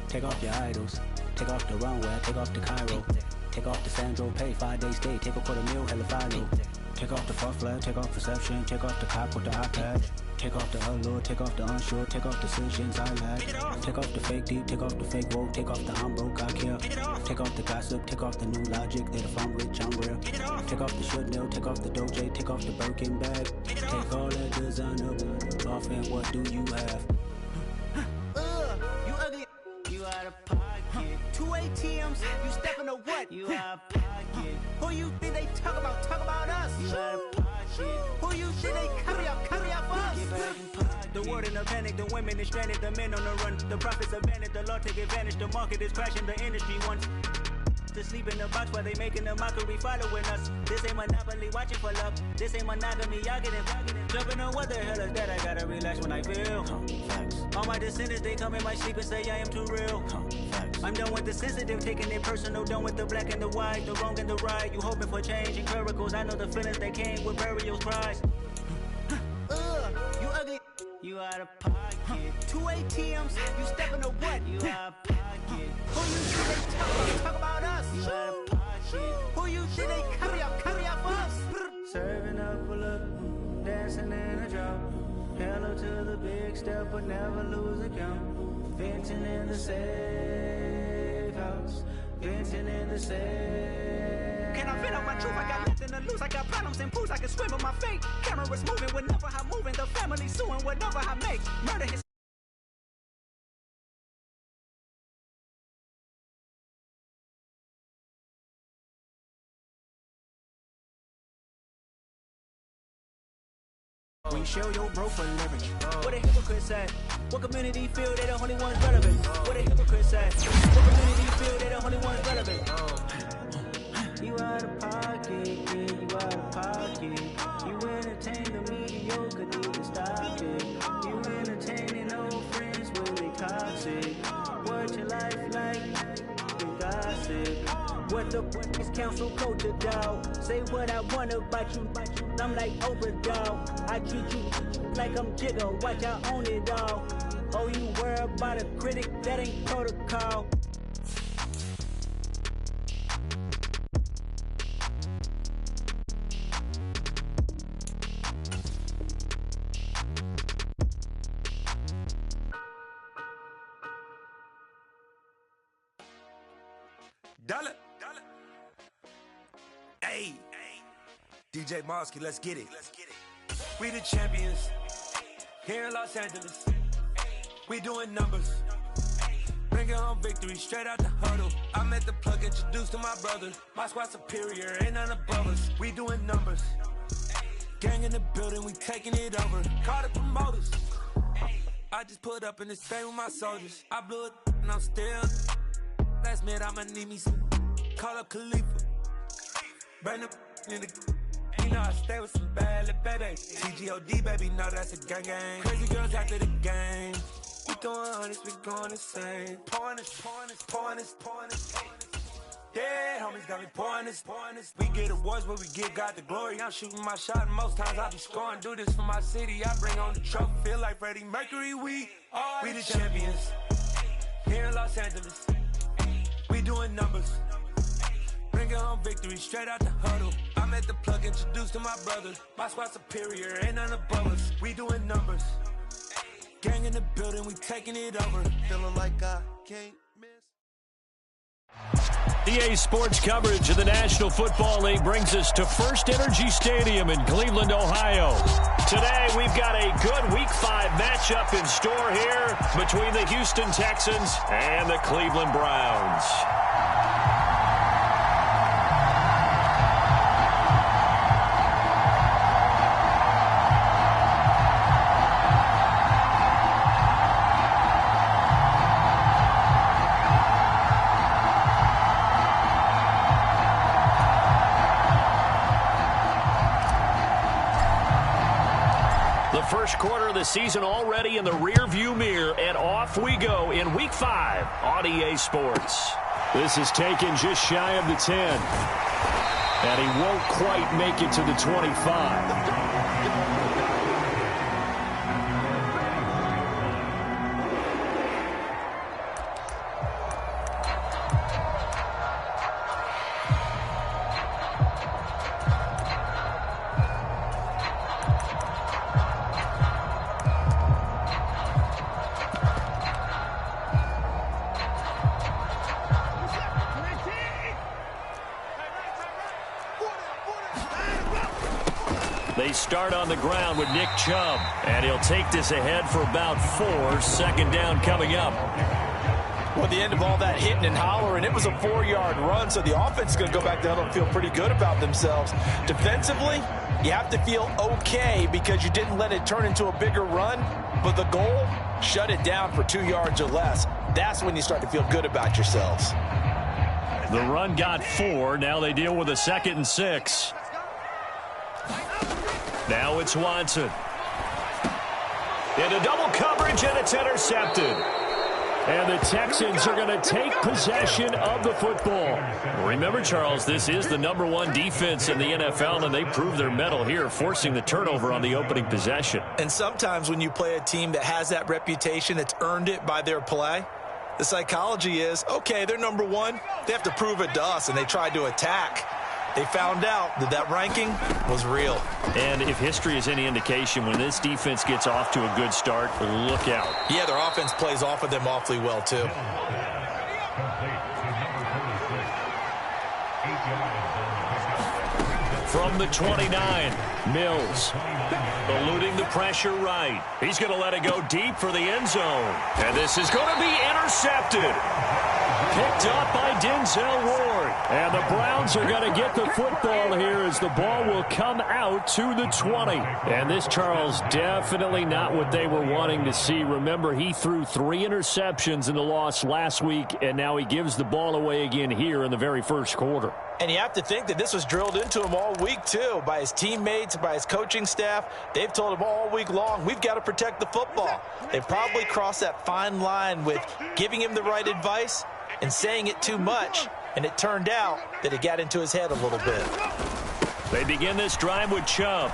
Take off your idols. Take off the runway, take off the Cairo. Take off the Sandro pay, 5-day stay, take a $250,000, hella final. Take off the fuck flag, take off perception, take off the cop with the iPad. Take off the allure, take off the unsure, take off decisions I lack. Take off the fake deep, take off the fake woke, take off the I'm broke, I care. Take off the gossip, take off the new logic, that if I'm rich, I'm real. Take off the should know, take off the doje, take off the Birkin bag. Take all that designer off and what do you have? You ugly, you out of pocket. 2 ATMs, you stepping to what? You out of pocket. Who you think they talk about us? You out of pocket. Who you think they carry up for us? The world in a panic, the women is stranded, the men on the run. The profits abandoned, the law take advantage, the market is crashing, the industry wants to sleep in the box while they making a mockery following us. This ain't monopoly, watching for love. This ain't monogamy, y'all getting jumping on what the hell is that? I gotta relax when I feel. All my descendants, they come in my sleep and say I am too real. I'm done with the sensitive, taking it personal, done with the black and the white, the wrong and the right. You hoping for change and miracles, I know the feelings that came with burial cries. You ugly, you out of pocket. 2 ATMs, you stepping to what? You out of pocket. Who you think they talk about us? You out of pocket. Who you think they carry up for us? Serving up, pull up, dancing in a drop. Hello to the big step, but never lose a count. Venting in the safe house. Venting in the safe. Can I vent out my truth? I got nothing to lose. I got problems and pools. I can swim with my fate. Cameras moving whenever I'm moving. The family suing whatever I make. Murder his. We show your bro for leverage. What a hypocrite said. What community feel they the only ones relevant? What a hypocrite said. What community feel they the only ones relevant? You out of pocket, yeah, you out of pocket. You entertain the mediocre, need to stop it. You entertaining old friends when they toxic. What your life like? You gossip. What the is council culture, dog? Say what I want about you. I'm like Oprah, dog. I treat you like I'm Jigga. Watch I own it all. Oh, you worry about a critic? That ain't protocol. Dollar. Hey. DJ Mosky, let's get it. We the champions here in Los Angeles. We doing numbers. Bringing home victory straight out the huddle. I met the plug, introduced to my brother. My squad superior, ain't none above us. We doing numbers. Gang in the building, we taking it over. Call the promoters. I just put up in this thing with my soldiers. I blew it and I'm still. Last minute I'ma need me some. Call up Khalifa. Bring the in the. You know I stay with some bad little babies. TGOD baby, know that's a gang gang. Crazy girls after the game. We throwing hundreds, we going insane. Pouring this. Yeah, homies got me pouring this. We get awards, but we give God the glory. I'm shooting my shot, and most times I be scoring. Do this for my city, I bring on the trophy. Feel like Freddie Mercury, we the champions. Here in Los Angeles, we doing numbers. Bringing home victory straight out the huddle. I met the plug, introduced to my brother. My squad superior, ain't none above us. We doing numbers. Gang in the building, we taking it over. Feeling like I can't miss. EA Sports coverage of the National Football League brings us to First Energy Stadium in Cleveland, Ohio. Today, we've got a good Week 5 matchup in store here between the Houston Texans and the Cleveland Browns. First quarter of the season already in the rear-view mirror, and off we go in Week 5 on EA Sports. This is taken just shy of the 10, and he won't quite make it to the 25. start on the ground with Nick Chubb. And he'll take this ahead for about 4. Second down coming up. Well, at the end of all that hitting and hollering, it was a 4-yard run, so the offense is going to go back down and feel pretty good about themselves. Defensively, you have to feel okay because you didn't let it turn into a bigger run, but the goal, shut it down for 2 yards or less. That's when you start to feel good about yourselves. The run got 4. Now they deal with a 2nd and 6. Now it's Watson. Into double coverage, and it's intercepted. And the Texans are going to take possession of the football. Remember, Charles, this is the #1 defense in the NFL, and they prove their mettle here, forcing the turnover on the opening possession. And sometimes when you play a team that has that reputation, that's earned it by their play, the psychology is, okay, they're #1. They have to prove it to us, and they tried to attack. They found out that that ranking was real. And if history is any indication, when this defense gets off to a good start, look out. Yeah, their offense plays off of them awfully well, too. From the 29, Mills. Eluding the pressure right. He's going to let it go deep for the end zone. And this is going to be intercepted. Picked up by Denzel Ward. And the Browns are going to get the football here as the ball will come out to the 20. And this, Charles, definitely not what they were wanting to see. Remember, he threw 3 interceptions in the loss last week, and now he gives the ball away again here in the very first quarter. And you have to think that this was drilled into him all week, too, by his teammates, by his coaching staff. They've told him all week long, we've got to protect the football. They've probably crossed that fine line with giving him the right advice and saying it too much, and it turned out that it got into his head a little bit. They begin this drive with Chubb.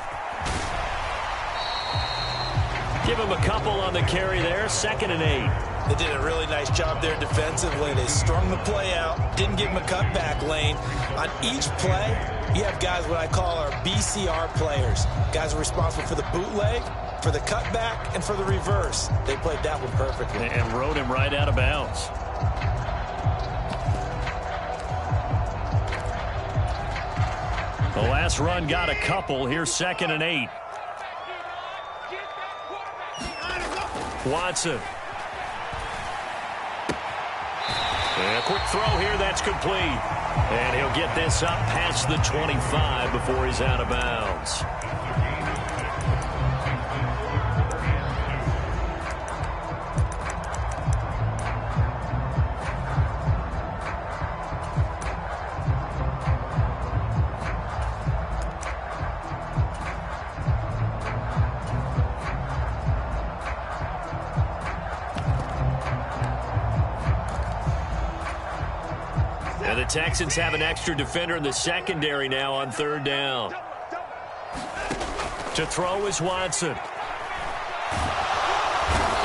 Give him a couple on the carry there, 2nd and 8. They did a really nice job there defensively. They strung the play out, didn't give him a cutback lane. On each play, you have guys what I call our BCR players. Guys are responsible for the bootleg, for the cutback, and for the reverse. They played that one perfectly. And rode him right out of bounds. The last run got a couple. Here's 2nd and 8. Watson. And a quick throw here, that's complete. And he'll get this up past the 25 before he's out of bounds. And the Texans have an extra defender in the secondary now on 3rd down. To throw is Watson.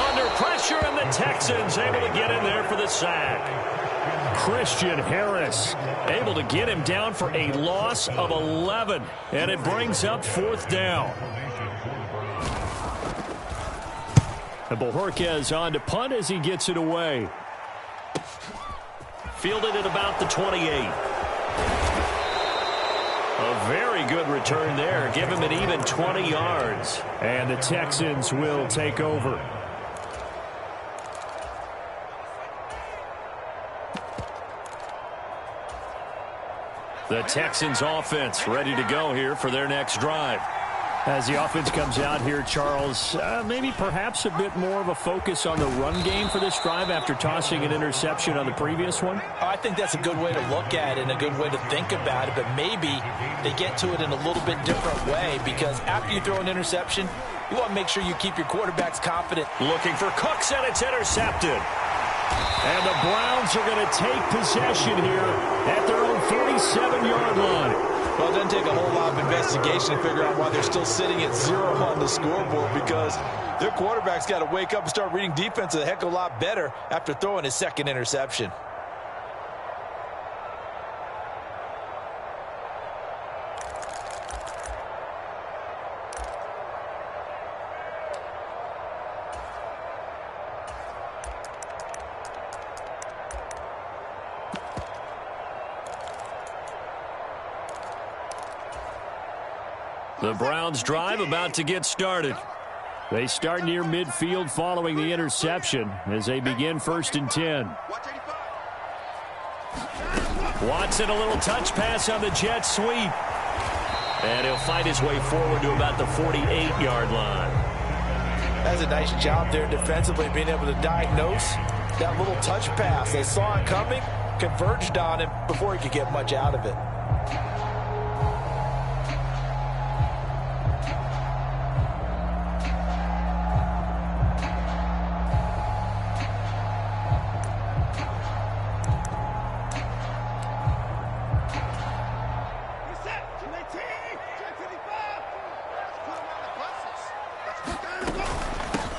Under pressure, and the Texans able to get in there for the sack. Christian Harris able to get him down for a loss of 11. And it brings up 4th down. And Bojorquez on to punt as he gets it away. Fielded at about the 28. A very good return there. Give him an even 20 yards. And the Texans will take over. The Texans offense ready to go here for their next drive. As the offense comes out here, Charles, maybe perhaps a bit more of a focus on the run game for this drive after tossing an interception on the previous one? I think that's a good way to look at it and a good way to think about it, but maybe they get to it in a little bit different way because after you throw an interception, you want to make sure you keep your quarterbacks confident. Looking for Cooks, and it's intercepted. And the Browns are going to take possession here at their own 47-yard line. Well, it doesn't take a whole lot of investigation to figure out why they're still sitting at 0 on the scoreboard because their quarterback's got to wake up and start reading defense a heck of a lot better after throwing his 2nd interception. The Browns drive about to get started. They start near midfield following the interception as they begin 1st and 10. Watson, a little touch pass on the jet sweep. And he'll fight his way forward to about the 48-yard line. That's a nice job there defensively, being able to diagnose that little touch pass. They saw it coming, converged on him before he could get much out of it.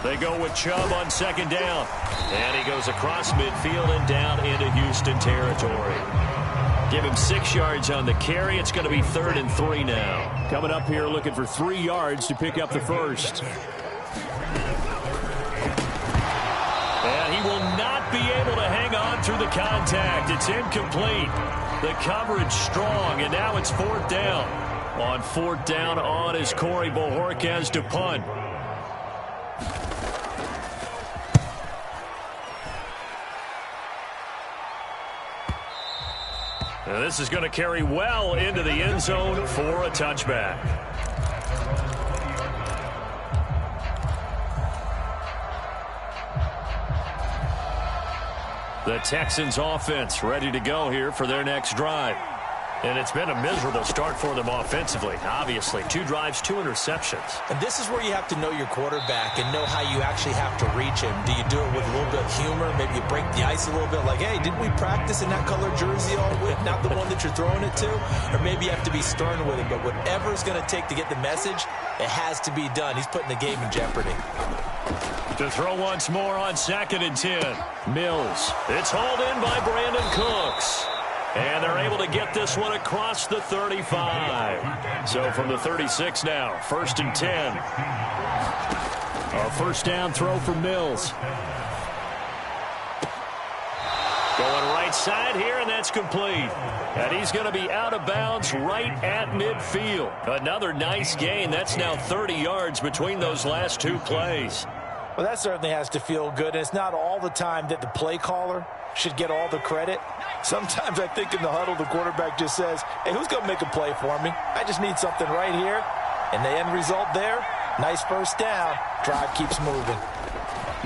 They go with Chubb on 2nd down. And he goes across midfield and down into Houston territory. Give him 6 yards on the carry. It's going to be 3rd and 3 now. Coming up here looking for 3 yards to pick up the first. And he will not be able to hang on through the contact. It's incomplete. The coverage strong, and now it's 4th down. On 4th down on is Corey Bojorquez to punt. And this is going to carry well into the end zone for a touchback. The Texans offense ready to go here for their next drive. And it's been a miserable start for them offensively. Obviously, 2 drives, 2 interceptions. And this is where you have to know your quarterback and know how you actually have to reach him. Do you do it with a little bit of humor? Maybe you break the ice a little bit like, hey, didn't we practice in that color jersey all week? Not the one that you're throwing it to? Or maybe you have to be stern with him. But whatever it's going to take to get the message, it has to be done. He's putting the game in jeopardy. To throw once more on 2nd and 10. Mills. It's hauled in by Brandon Cooks. And they're able to get this one across the 35. So from the 36 now, 1st and 10. A 1st down throw for Mills. Going right side here, and that's complete. And he's going to be out of bounds right at midfield. Another nice gain. That's now 30 yards between those last 2 plays. Well, that certainly has to feel good. And it's not all the time that the play caller should get all the credit. Sometimes I think in the huddle, the quarterback just says, hey, who's going to make a play for me? I just need something right here. And the end result there, nice 1st down. Drive keeps moving.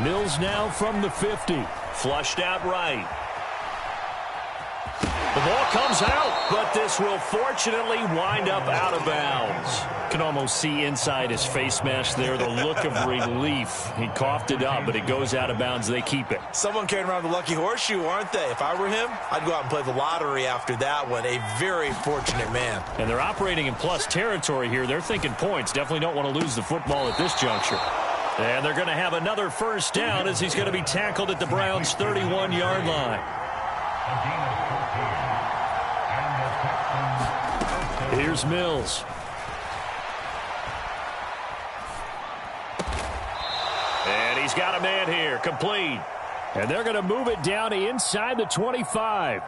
Mills now from the 50. Flushed out right. The ball comes out, but this will fortunately wind up out of bounds. Can almost see inside his face mask there the look of relief. He coughed it up, but it goes out of bounds. They keep it. Someone carrying around the lucky horseshoe, aren't they? If I were him, I'd go out and play the lottery after that one. A very fortunate man. And they're operating in plus territory here. They're thinking points. Definitely don't want to lose the football at this juncture. And they're going to have another 1st down as he's going to be tackled at the Browns' 31-yard line. Here's Mills. And he's got a man here, complete. And they're going to move it down inside the 25.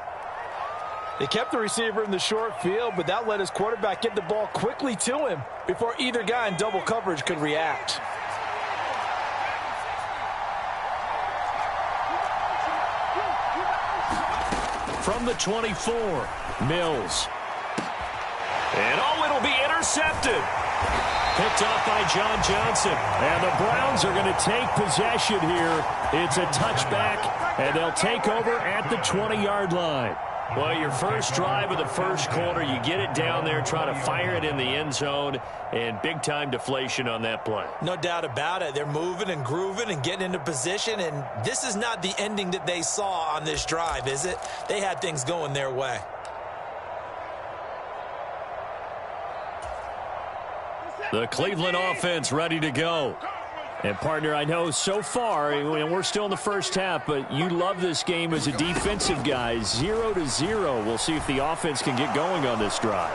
They kept the receiver in the short field, but that let his quarterback get the ball quickly to him before either guy in double coverage could react. From the 24, Mills. And it'll be intercepted. Picked off by John Johnson. And the Browns are going to take possession here. It's a touchback, and they'll take over at the 20-yard line. Well, your first drive of the first quarter, you get it down there, try to fire it in the end zone, and big-time deflation on that play. No doubt about it. They're moving and grooving and getting into position, and this is not the ending that they saw on this drive, is it? They had things going their way. The Cleveland offense ready to go. And, partner, I know so far, and we're still in the first half, but you love this game as a defensive guy. 0-0. We'll see if the offense can get going on this drive.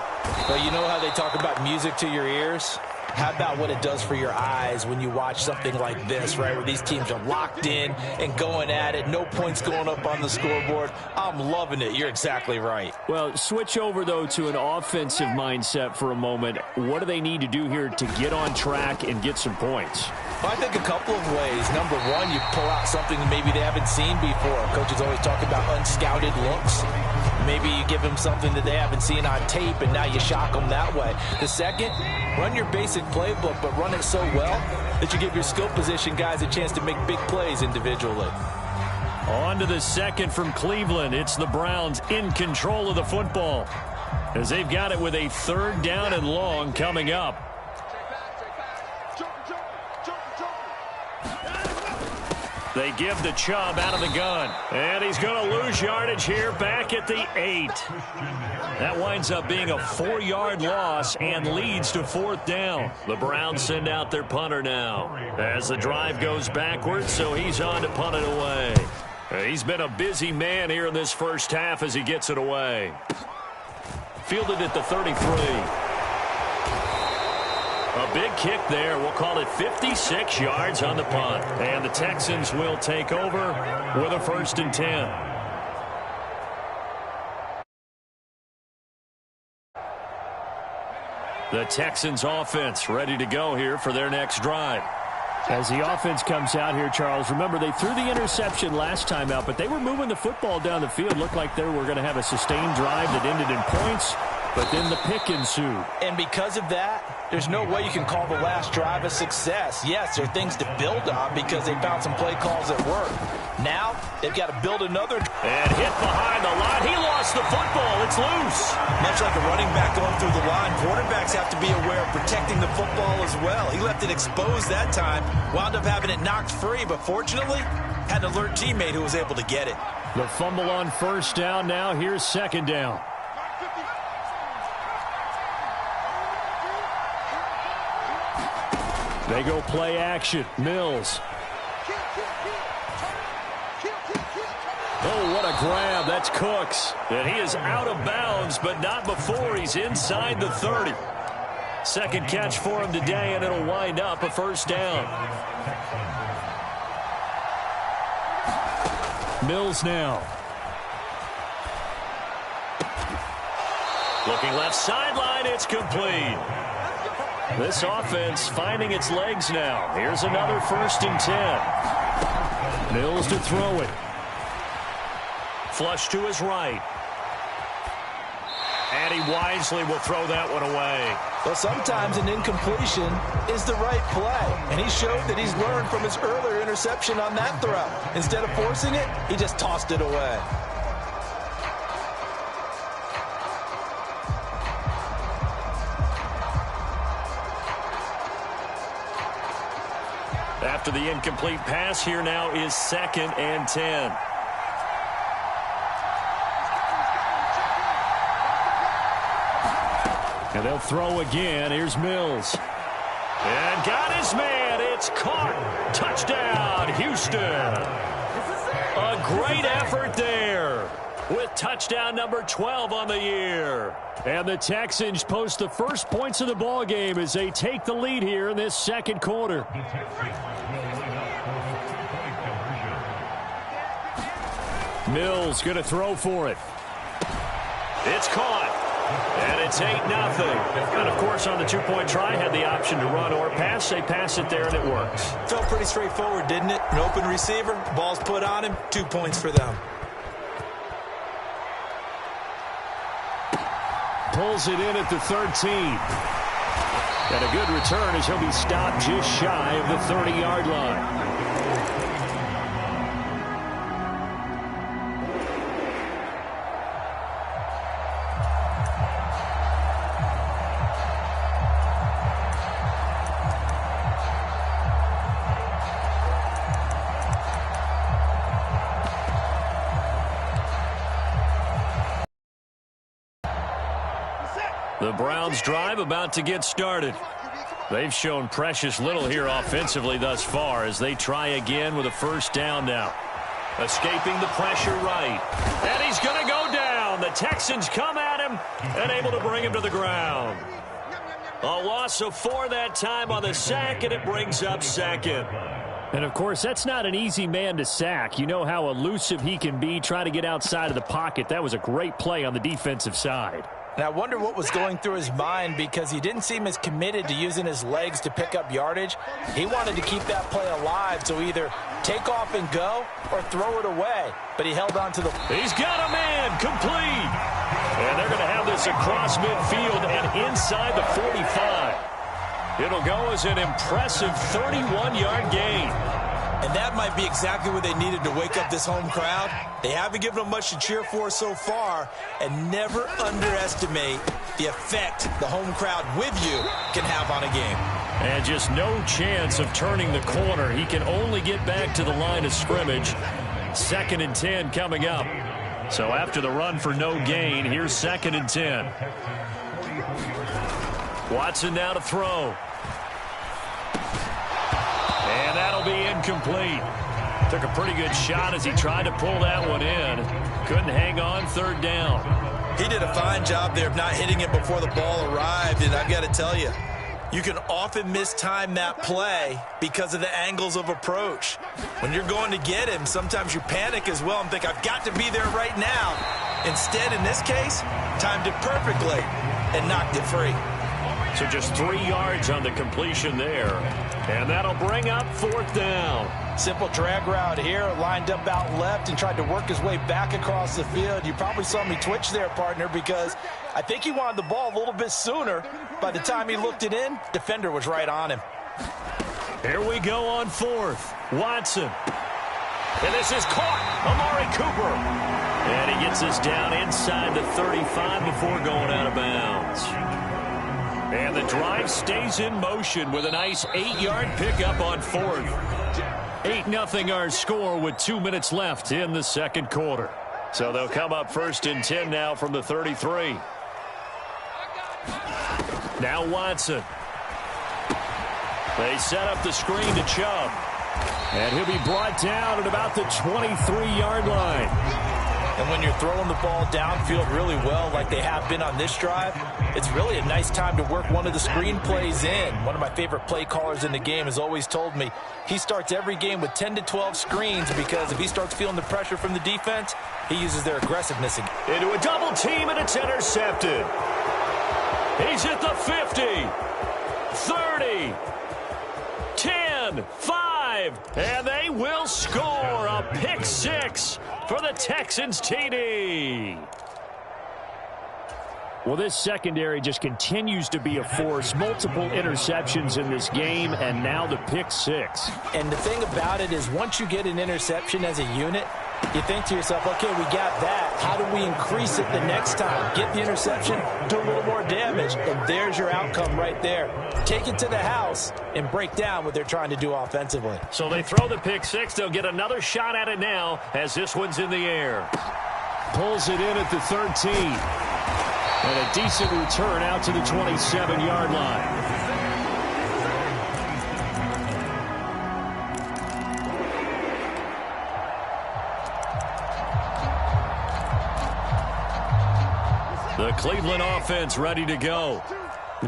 Well, you know how they talk about music to your ears? How about what it does for your eyes when you watch something like this, right, where these teams are locked in and going at it, no points going up on the scoreboard. I'm loving it. You're exactly right. Well, switch over, though, to an offensive mindset for a moment. What do they need to do here to get on track and get some points? Well, I think a couple of ways. Number one, you pull out something that maybe they haven't seen before. Coaches always talk about unscouted looks. Maybe you give them something that they haven't seen on tape, and now you shock them that way. The second, run your basic playbook, but run it so well that you give your skill position guys a chance to make big plays individually. On to the second from Cleveland. It's the Browns in control of the football as they've got it with a 3rd down and long coming up. They give the Chubb out of the gun. And he's going to lose yardage here back at the 8. That winds up being a 4-yard loss and leads to 4th down. The Browns send out their punter now as the drive goes backwards, so he's on to punt it away. He's been a busy man here in this first half as he gets it away. Fielded at the 33. A big kick there. We'll call it 56 yards on the punt. And the Texans will take over with a 1st and 10. The Texans offense ready to go here for their next drive. As the offense comes out here, Charles, remember they threw the interception last time out, but they were moving the football down the field. Looked like they were going to have a sustained drive that ended in points. But then the pick ensued. And because of that, there's no way you can call the last drive a success. Yes, there are things to build on because they found some play calls that work. Now, they've got to build another. And hit behind the line. He lost the football. It's loose. Much like a running back going through the line, quarterbacks have to be aware of protecting the football as well. He left it exposed that time, wound up having it knocked free, but fortunately, had an alert teammate who was able to get it. The fumble on 1st down. Now here's 2nd down. They go play action. Mills. Oh, what a grab. That's Cooks. And he is out of bounds, but not before he's inside the 30. 2nd catch for him today, and it'll wind up a 1st down. Mills now. Looking left sideline. It's complete. This offense finding its legs now. Here's another 1st and 10. Mills to throw it. Flush to his right. And he wisely will throw that one away. Well, sometimes an incompletion is the right play. And he showed that he's learned from his earlier interception on that throw. Instead of forcing it, he just tossed it away. After the incomplete pass, here now is 2nd and 10. And they'll throw again. Here's Mills. And got his man. It's caught. Touchdown, Houston. A great effort there with touchdown number 12 on the year. And the Texans post the first points of the ball game as they take the lead here in this 2nd quarter. Mills going to throw for it. It's caught. And it's 8-0. And, of course, on the 2-point try, had the option to run or pass. They pass it there, and it works. Felt pretty straightforward, didn't it? An open receiver, ball's put on him, 2 points for them. Pulls it in at the 13. And a good return as he'll be stopped just shy of the 30-yard line. The Browns drive about to get started. They've shown precious little here offensively thus far as they try again with a 1st down now. Escaping the pressure right. And he's going to go down. The Texans come at him and able to bring him to the ground. A loss of 4 that time on the sack, and it brings up second. And, of course, that's not an easy man to sack. You know how elusive he can be, trying to get outside of the pocket. That was a great play on the defensive side. And I wonder what was going through his mind, because he didn't seem as committed to using his legs to pick up yardage. He wanted to keep that play alive, so either take off and go or throw it away. But he held on to the... He's got a man, complete. And they're going to have this across midfield and inside the 45. It'll go as an impressive 31-yard gain. And that might be exactly what they needed to wake up this home crowd. They haven't given them much to cheer for so far, and never underestimate the effect the home crowd with you can have on a game. And just no chance of turning the corner. He can only get back to the line of scrimmage. 2nd and 10 coming up. So after the run for no gain, here's 2nd and 10. Watson now to throw. And that'll be incomplete. Took a pretty good shot as he tried to pull that one in. Couldn't hang on, 3rd down. He did a fine job there of not hitting it before the ball arrived, and I've got to tell you, you can often mistime that play because of the angles of approach. When you're going to get him, sometimes you panic as well and think, I've got to be there right now. Instead, in this case, timed it perfectly and knocked it free. So just 3 yards on the completion there. And that'll bring up 4th down. Simple drag route here, lined up out left and tried to work his way back across the field. You probably saw me twitch there, partner, because I think he wanted the ball a little bit sooner. By the time he looked it in, defender was right on him. Here we go on 4th. Watson. And this is caught. Amari Cooper. And he gets this down inside the 35 before going out of bounds. And the drive stays in motion with a nice 8-yard pickup on 4th. 8-0 our score with 2 minutes left in the 2nd quarter. So they'll come up 1st and 10 now from the 33. Now Watson. They set up the screen to Chubb. And he'll be brought down at about the 23-yard line. And when you're throwing the ball downfield really well like they have been on this drive, it's really a nice time to work one of the screen plays in. One of my favorite play callers in the game has always told me he starts every game with 10 to 12 screens, because if he starts feeling the pressure from the defense, he uses their aggressiveness again. Into a double team, and it's intercepted. He's at the 50, 30, 10, 5, and they will score a pick 6 for the Texans TD. Well, this secondary just continues to be a force. Multiple interceptions in this game, and now the pick 6. And the thing about it is, once you get an interception as a unit, you think to yourself, okay, we got that. How do we increase it the next time? Get the interception, do a little more damage, and there's your outcome right there. Take it to the house and break down what they're trying to do offensively. So they throw the pick 6. They'll get another shot at it now as this one's in the air. Pulls it in at the 13. And a decent return out to the 27-yard line. The Cleveland offense ready to go.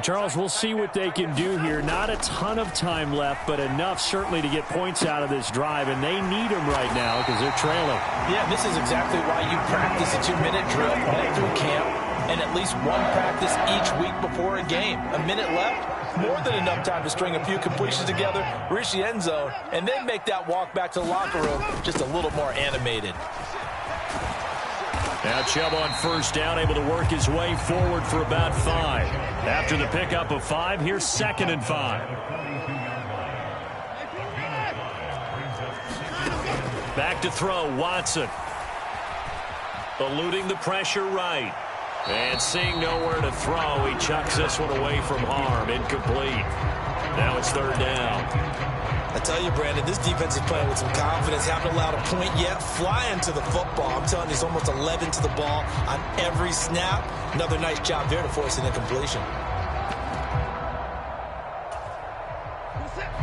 Charles, we'll see what they can do here. Not a ton of time left, but enough certainly to get points out of this drive, and they need them right now because they're trailing. Yeah, this is exactly why you practice a 2-minute drill all through camp, and at least one practice each week before a game. A minute left, more than enough time to string a few completions together, reach the end zone, and then make that walk back to the locker room just a little more animated. Now Chubb on 1st down, able to work his way forward for about 5. After the pickup of 5, here's 2nd and 5. Back to throw, Watson. Eluding the pressure right. And seeing nowhere to throw, he chucks this one away from harm. Incomplete. Now it's 3rd down. I tell you, Brandon, this defense is playing with some confidence. Haven't allowed a point yet. Flying to the football. I'm telling you, it's almost 11 to the ball on every snap. Another nice job there to force an incompletion.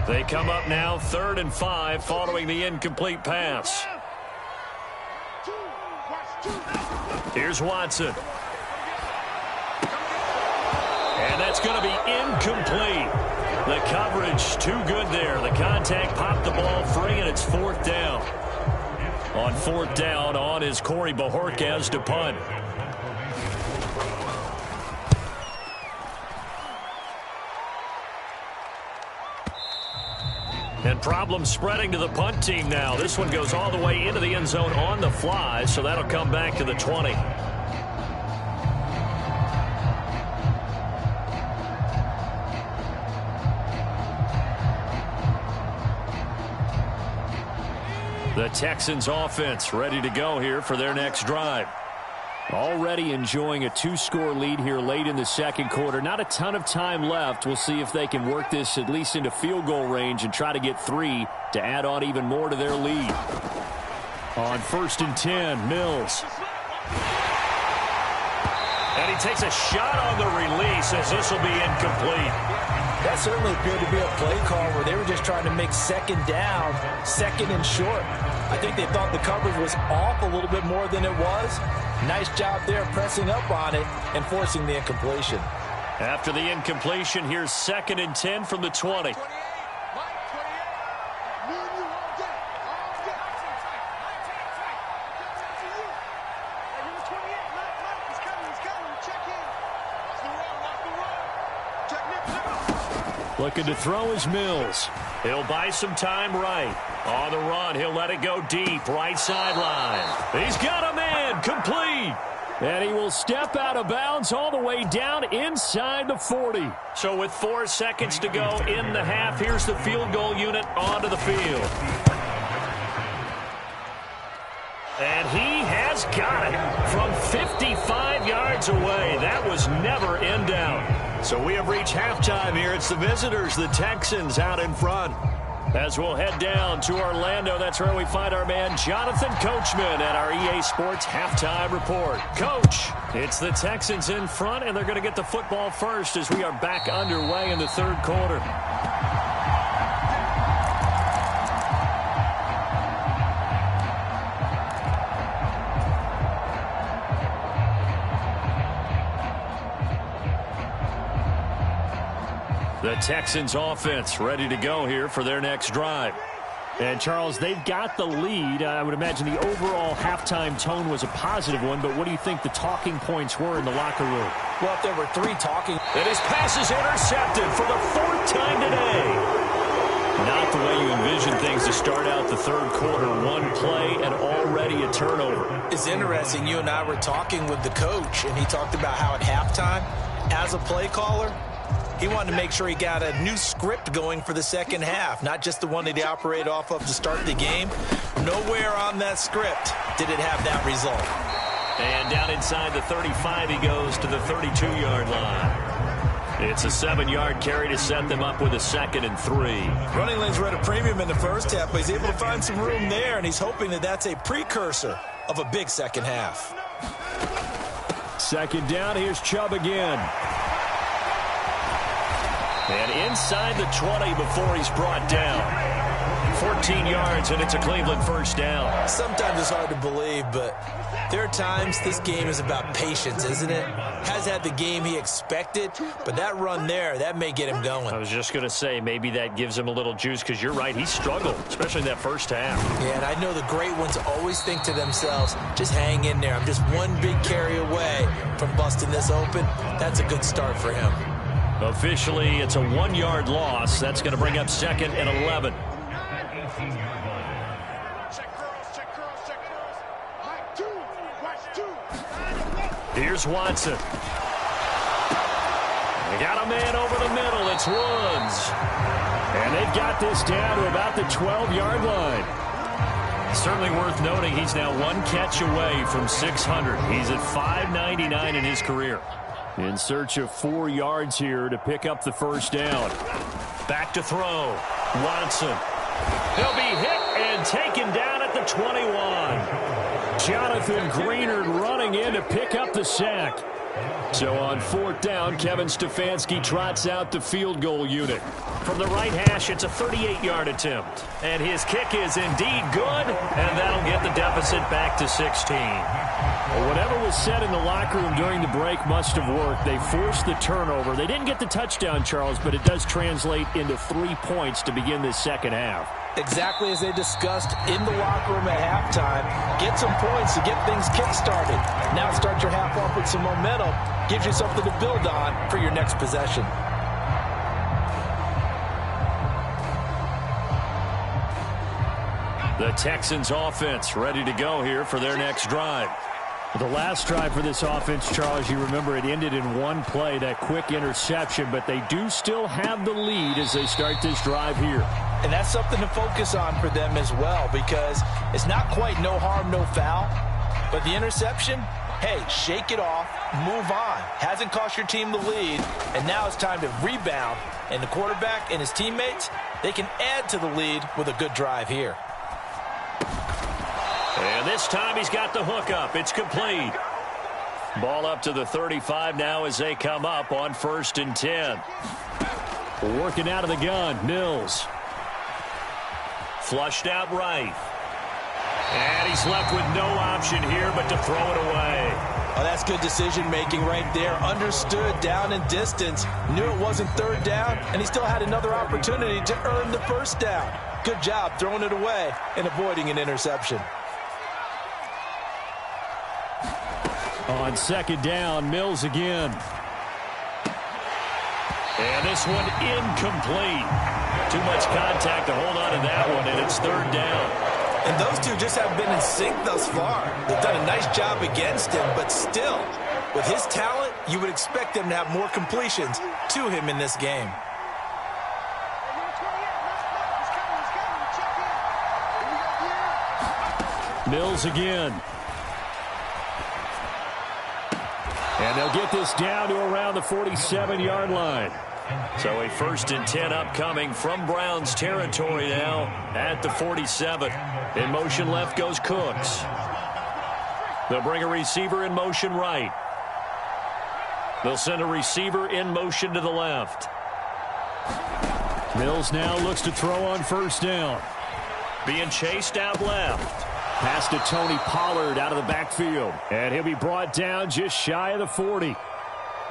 They come up now 3rd and 5 following the incomplete pass. Here's Watson. And that's going to be incomplete. The coverage too good there. The contact popped the ball free, and it's 4th down. On 4th down, on is Corey Bojorquez to punt. And problems spreading to the punt team now. This one goes all the way into the end zone on the fly, so that'll come back to the 20. The Texans offense ready to go here for their next drive. Already enjoying a 2-score lead here late in the second quarter. Not a ton of time left. We'll see if they can work this at least into field goal range and try to get 3 to add on even more to their lead. On 1st and 10, Mills. And he takes a shot on the release as this will be incomplete. That certainly appeared to be a play call where they were just trying to make 2nd down, 2nd and short. I think they thought the coverage was off a little bit more than it was. Nice job there pressing up on it and forcing the incompletion. After the incompletion, here's 2nd and 10 from the 20. Looking to throw is Mills. He'll buy some time right. On the run, he'll let it go deep, right sideline. He's got a man, complete. And he will step out of bounds all the way down inside the 40. So with 4 seconds to go in the half, here's the field goal unit onto the field. And he has got it from 55 yards away. That was never in doubt. So we have reached halftime here. It's the visitors, the Texans, out in front. As we'll head down to Orlando, that's where we find our man Jonathan Coachman at our EA Sports Halftime Report. Coach, it's the Texans in front, and they're going to get the football first as we are back underway in the 3rd quarter. The Texans offense ready to go here for their next drive. And, Charles, they've got the lead. I would imagine the overall halftime tone was a positive one, but what do you think the talking points were in the locker room? Well, if there were 3 talking... And his pass is intercepted for the 4th time today. Not the way you envision things to start out the 3rd quarter. 1 play and already a turnover. It's interesting. You and I were talking with the coach, and he talked about how at halftime, as a play caller, he wanted to make sure he got a new script going for the second half, not just the one that he operated off of to start the game. Nowhere on that script did it have that result. And down inside the 35, he goes to the 32-yard line. It's a 7-yard carry to set them up with a 2nd and 3. Running lanes were at a premium in the first half, but he's able to find some room there, and he's hoping that that's a precursor of a big second half. 2nd down, here's Chubb again. And inside the 20 before he's brought down. 14 yards, and it's a Cleveland 1st down. Sometimes it's hard to believe, but there are times this game is about patience, isn't it? Has had the game he expected, but that run there, that may get him going. I was just going to say, maybe that gives him a little juice, because you're right, he struggled, especially in that first half. Yeah, and I know the great ones always think to themselves, just hang in there. I'm just one big carry away from busting this open. That's a good start for him. Officially, it's a 1-yard loss. That's going to bring up 2nd and 11. Here's Watson. They got a man over the middle. It's Woods. And they've got this down to about the 12-yard line. Certainly worth noting he's now 1 catch away from 600. He's at 599 in his career. In search of 4 yards here to pick up the 1st down. Back to throw. Watson. He'll be hit and taken down at the 21. Jonathan Greenard running in to pick up the sack. So on 4th down, Kevin Stefanski trots out the field goal unit. From the right hash, it's a 38-yard attempt. And his kick is indeed good, and that'll get the deficit back to 16. Well, whatever was said in the locker room during the break must have worked. They forced the turnover. They didn't get the touchdown, Charles, but it does translate into 3 points to begin this second half. Exactly as they discussed in the locker room at halftime. Get some points to get things kick-started. Now start your half off with some momentum. Gives you something to build on for your next possession. The Texans offense ready to go here for their next drive. The last drive for this offense, Charles, you remember it ended in one play, that quick interception, but they do still have the lead as they start this drive here. And that's something to focus on for them as well, because it's not quite no harm, no foul, but the interception, hey, shake it off, move on. Hasn't cost your team the lead, and now it's time to rebound, and the quarterback and his teammates, they can add to the lead with a good drive here. And this time he's got the hook up. It's complete. Ball up to the 35 now as they come up on 1st and 10. Working out of the gun, Mills. Flushed out right. And he's left with no option here but to throw it away. Oh, that's good decision-making right there. Understood down and distance. Knew it wasn't 3rd down, and he still had another opportunity to earn the 1st down. Good job throwing it away and avoiding an interception. On 2nd down, Mills again. And this one incomplete. Too much contact to hold on to that one, and it's 3rd down. And those two just have been in sync thus far. They've done a nice job against him, but still, with his talent, you would expect them to have more completions to him in this game. Mills again. And they'll get this down to around the 47-yard line. So a 1st and 10 upcoming from Browns territory now at the 47. In motion left goes Cooks. They'll bring a receiver in motion right. They'll send a receiver in motion to the left. Mills now looks to throw on 1st down. Being chased out left. Pass to Tony Pollard out of the backfield. And he'll be brought down just shy of the 40.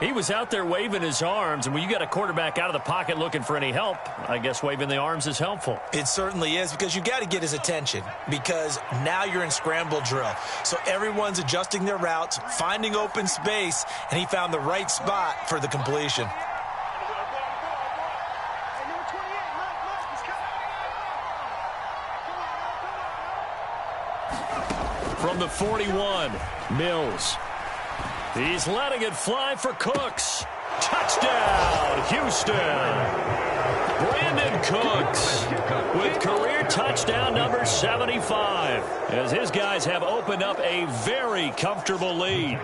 He was out there waving his arms, and when you got a quarterback out of the pocket looking for any help, I guess waving the arms is helpful. It certainly is, because you got to get his attention, because now you're in scramble drill. So everyone's adjusting their routes, finding open space, and he found the right spot for the completion. From the 41, Mills. He's letting it fly for Cooks. Touchdown, Houston. Brandon Cooks with career touchdown number 75, as his guys have opened up a very comfortable lead.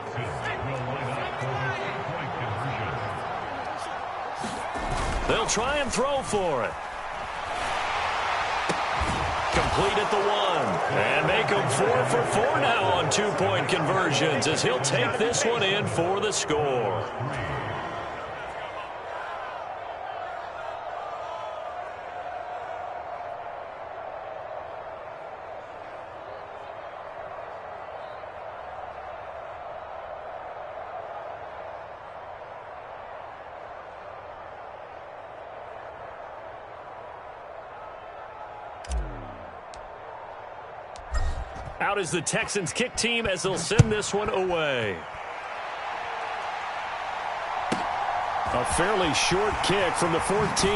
They'll try and throw for it. Complete at the 1. And make him 4 for 4 now on 2-point conversions as he'll take this one in for the score. Out is the Texans kick team as they'll send this one away. A fairly short kick from the 14.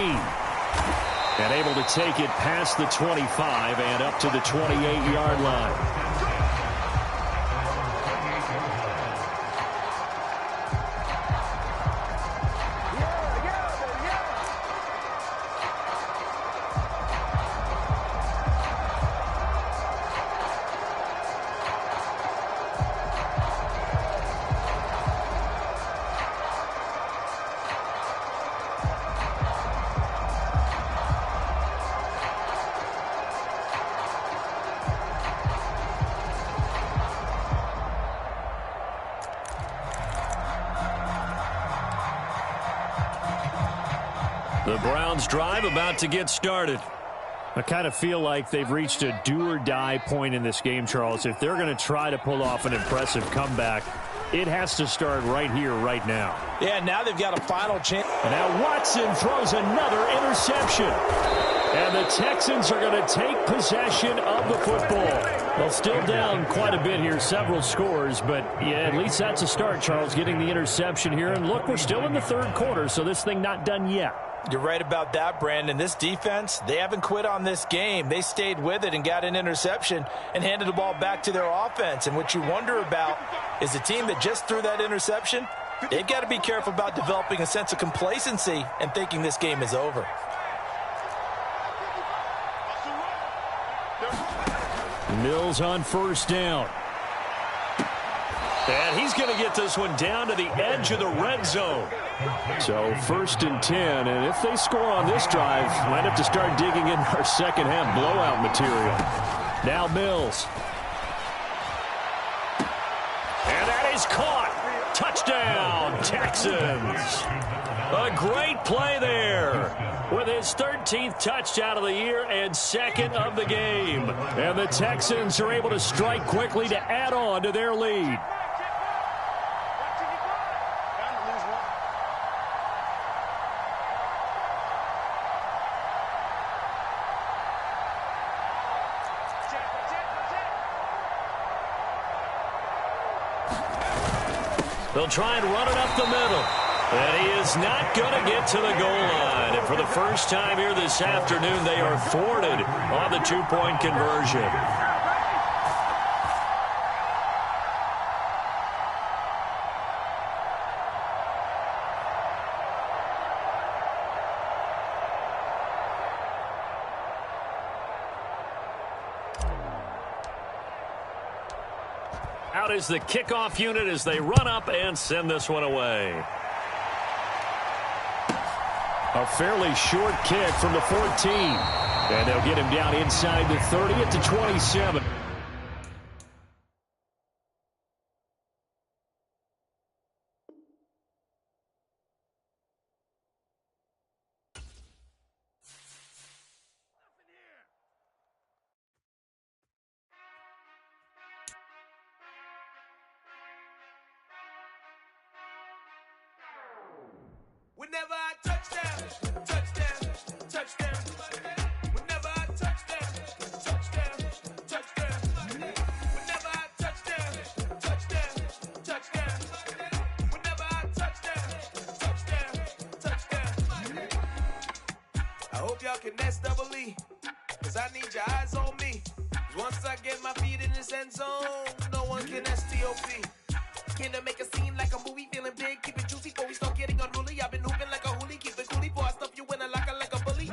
And able to take it past the 25 and up to the 28-yard line. The Browns drive about to get started. I kind of feel like they've reached a do-or-die point in this game, Charles. If they're going to try to pull off an impressive comeback, it has to start right here, right now. Yeah, now they've got a final chance. And now Watson throws another interception. And the Texans are going to take possession of the football. Well, still down quite a bit here, several scores, but yeah, at least that's a start, Charles, getting the interception here. And look, we're still in the third quarter, so this thing not done yet. You're right about that, Brandon. This defense, they haven't quit on this game. They stayed with it and got an interception and handed the ball back to their offense. And what you wonder about is the team that just threw that interception, they've got to be careful about developing a sense of complacency and thinking this game is over. Mills on first down. And he's going to get this one down to the edge of the red zone. So 1st and 10, and if they score on this drive, might have to start digging in our second half blowout material. Now Mills. And that is caught. Touchdown, Texans. A great play there with his 13th touchdown of the year and 2nd of the game. And the Texans are able to strike quickly to add on to their lead. They'll try and run it up the middle. And he is not going to get to the goal line. And for the first time here this afternoon, they are thwarted on the two-point conversion. Out is the kickoff unit as they run up and send this one away. A fairly short kick from the 14. And they'll get him down inside the 30 at the 27. Whenever I touchdown, touchdown, touchdown. Whenever I touchdown, touchdown, touchdown. Whenever I touchdown, touchdown, touchdown. Whenever I touchdown, touchdown. I hope y'all can nest double E, cause I need your eyes on me. Once I get my feet in this end zone, no one can STOP. Can I make a scene like a movie, feeling big, keep it juicy before we start getting unruly. I've been hooping like a hoolie, keep it coolie before I stuff you in a locker like a bully.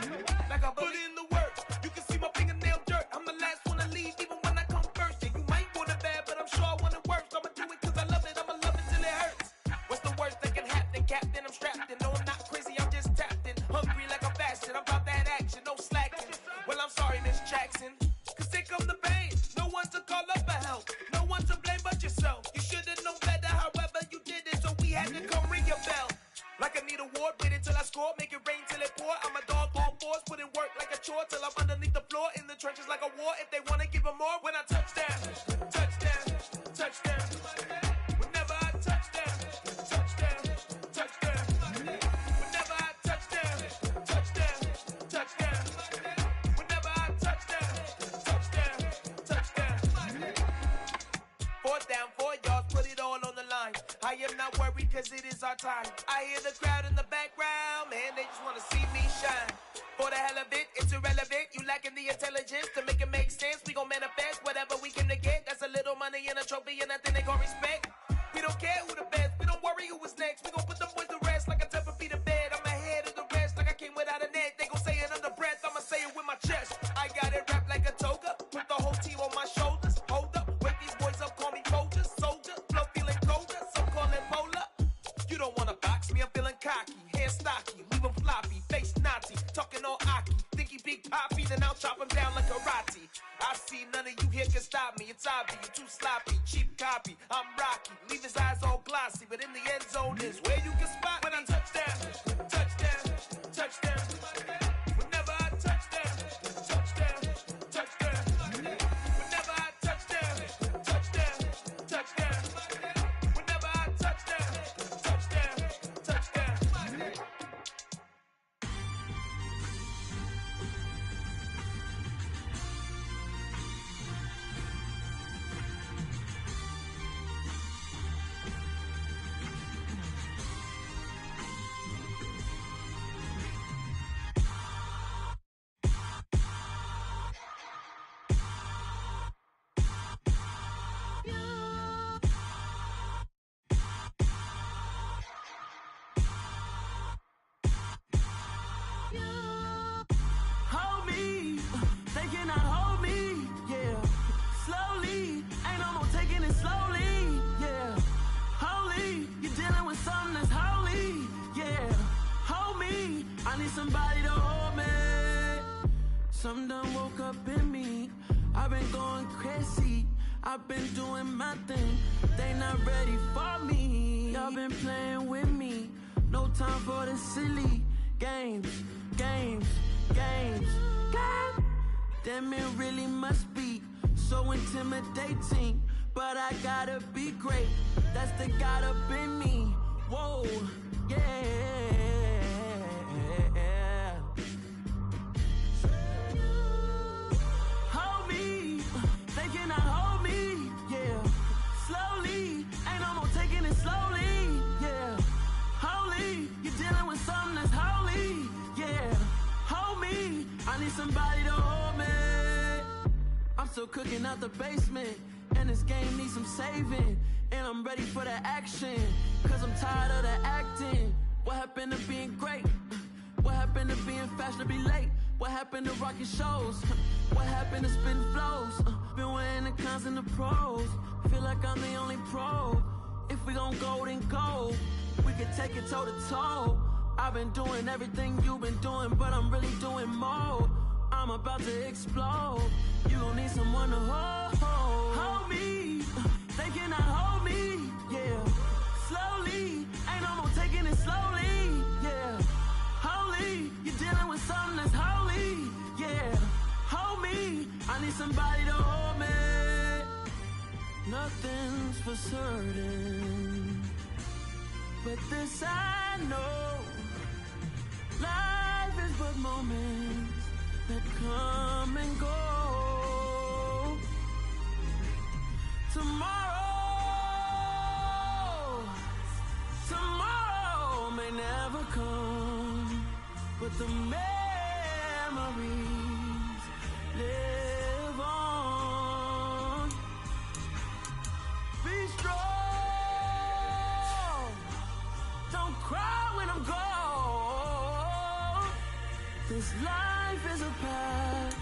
Like a bully. Put in the work, you can see my fingernail dirt. I'm the last one to leave, even when I come first. Yeah, you might want it bad, but I'm sure I want it worse. I'ma do it cause I love it, I'ma love it till it hurts. What's the worst that can happen, Captain? I'm strapped in, no I'm not crazy, I'm just tapped in. Hungry like a bastard, I'm about that action, no slacking. Well, I'm sorry, Miss Jackson, cause here come the pain. No one to call up for help, no one to blame but yourself. You should've known better, however you did it, so we had to come ring your bell. Like I need a ward, wait until I score, make it rain till it pour. I'm a dog on fours, put in work like a chore till I'm underneath the floor, in the trenches like a war. If they wanna give them more, when I touchdown, touchdown, touchdown. Whenever I touchdown, touchdown, touchdown. Whenever I touchdown, touchdown, touchdown. Whenever I touchdown, touchdown, touchdown. 4th down, 4 yards, put it all on the line. I am not worried cause it is our time. I hear the crowd in the background, man, they just wanna see me shine. For the hell of it, it's irrelevant. You lacking the intelligence to make it make sense. We gon' manifest whatever we can to get. That's a little money and a trophy and nothing they gon' respect. We don't care who the best, we don't worry who was next. We gon' put them boys to rest like a 10 feet of bed. I'm ahead of the rest like I came without a net. They gon' say it under breath, I'ma say it with my chest. I got it wrapped like a toga, put the whole team on my shoulders. Hold up, wake these boys up, call me Folger, soldier. Flow feeling colder, some call it polar. You don't wanna box me, I'm feeling cocky. Hair stocky, leave him floppy, face Nazi. Talking all Aki, think he big poppy, then I'll chop him down like karate. I see none of you here can stop me. It's obvious, you too sloppy, cheap copy. I'm Rocky, leave his eyes all glossy, but in the end zone is where you can spot when I touchdown, touchdown, touchdown. Whenever I touchdown, touchdown. somebody to hold me. Something done woke up in me. I've been going crazy. I've been doing my thing. They not ready for me. Y'all been playing with me. No time for the silly games. Damn, it really must be so intimidating. But I gotta be great. That's the God up in me. Whoa, yeah. Hold me, they cannot hold me, yeah. Slowly, ain't no more taking it slowly, yeah. Holy, you're dealing with something that's holy, yeah. Hold me, I need somebody to hold me. I'm still cooking out the basement, and this game needs some saving. And I'm ready for the action, cause I'm tired of the acting. What happened to being great? What happened to being fashionably late? What happened to rocking shows? What happened to spitting flows? Been wearing the cons and the pros. Feel like I'm the only pro. If we gon' go, then go. We could take it toe to toe. I've been doing everything you've been doing, but I'm really doing more. I'm about to explode. You gon' need someone to hold me. They cannot hold me, yeah. Slowly, ain't no more taking it slowly, yeah. Holy, you're dealing with something that's holy, yeah. Hold me, I need somebody to hold me. Nothing's for certain, but this I know. Life is but moments that come and go. Tomorrow may never come, but the memories live on. Be strong, don't cry when I'm gone. This life is a path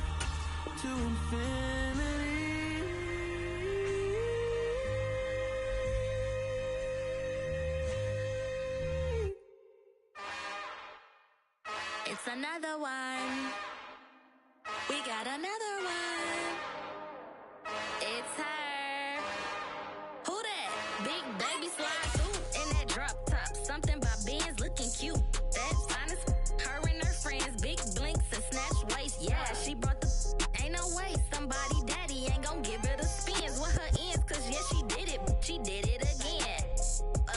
to infinity. It's another one. We got another one. It's her. Who that? Big baby slide through in that drop top. Something by Benz looking cute. That's honest. Her and her friends, big blinks and snatch waist. Yeah, she brought the. Ain't no way somebody daddy ain't gon' give her the spins with her ends. Cause yeah, she did it. She did it again.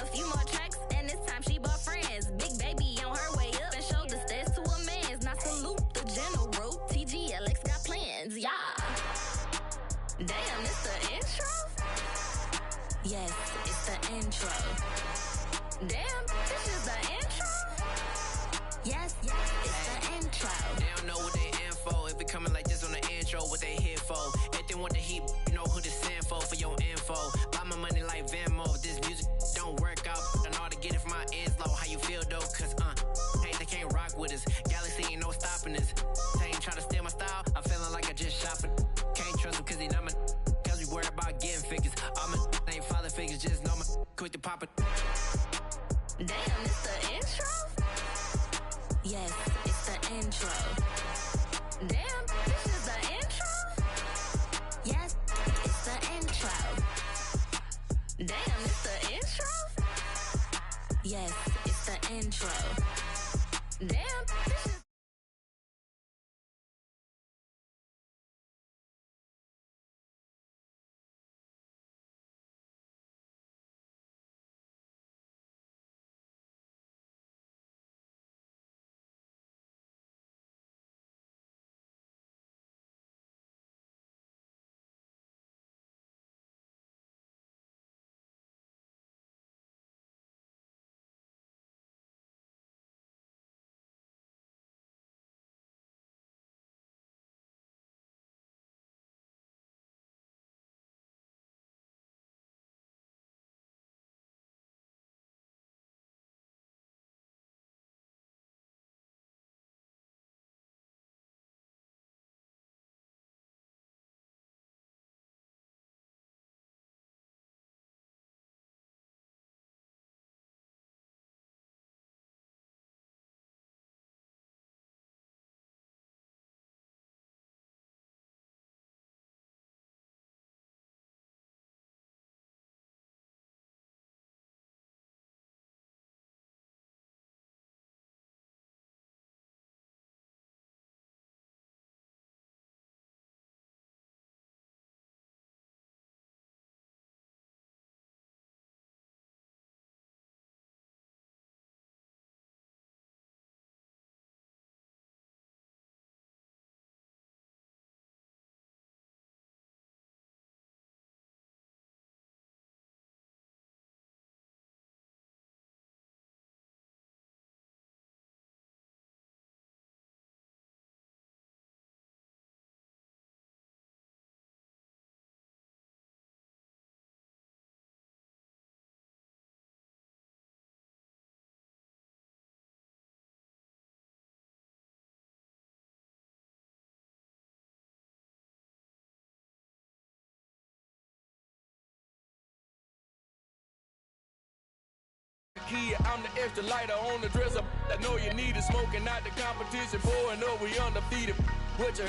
A few more tracks and this time she bought friends. Big baby on her way up and showed the stairs to a man's. Now salute the general. TGLX got plans, yeah. Damn, it's the intro? Yes, it's the intro. Damn, this is the intro? Yes, it's the intro. They don't know what they in for. If it coming like this on the intro, what they here for? If they want the heat, you know who to send for your info. Buy my money like Venmo. If this music don't work out, I know how to get it from my ends low. How you feel though? Cause hey, they can't rock with us. Galaxy ain't no stopping us. They ain't try to steal my style. I'm feeling like I just shot for. Can't trust them cause they not my. Cause we worried about getting figures. All my ain't father figures, just know my quick to pop it. Damn, it's the intro? Yes, it's the intro. Damn, this is the intro? Yes, it's the intro. Damn, it's the intro? Yes, it's the intro. Damn, this is kid, I'm the extra lighter on the dresser. I know you need it, smoking out the competition, pouring up, we undefeated. What you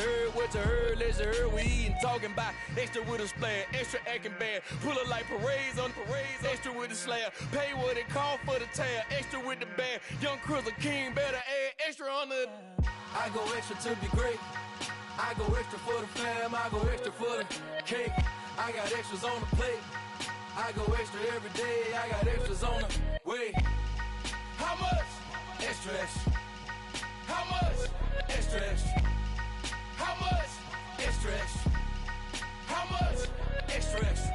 heard, let's hear we eating, talking about extra with a splash, extra acting bad, pull it like parades on parades, extra with the slayer, pay what it call for the tail, extra with the bag, young Crystal King better add extra on the. I go extra to be great, I go extra for the fam, I go extra for the cake, I got extras on the plate, I go extra every day, I got extras on the way. How much? Extra, extra. How much? Extra, extra. How much? Extra, extra. How much? Extra, extra.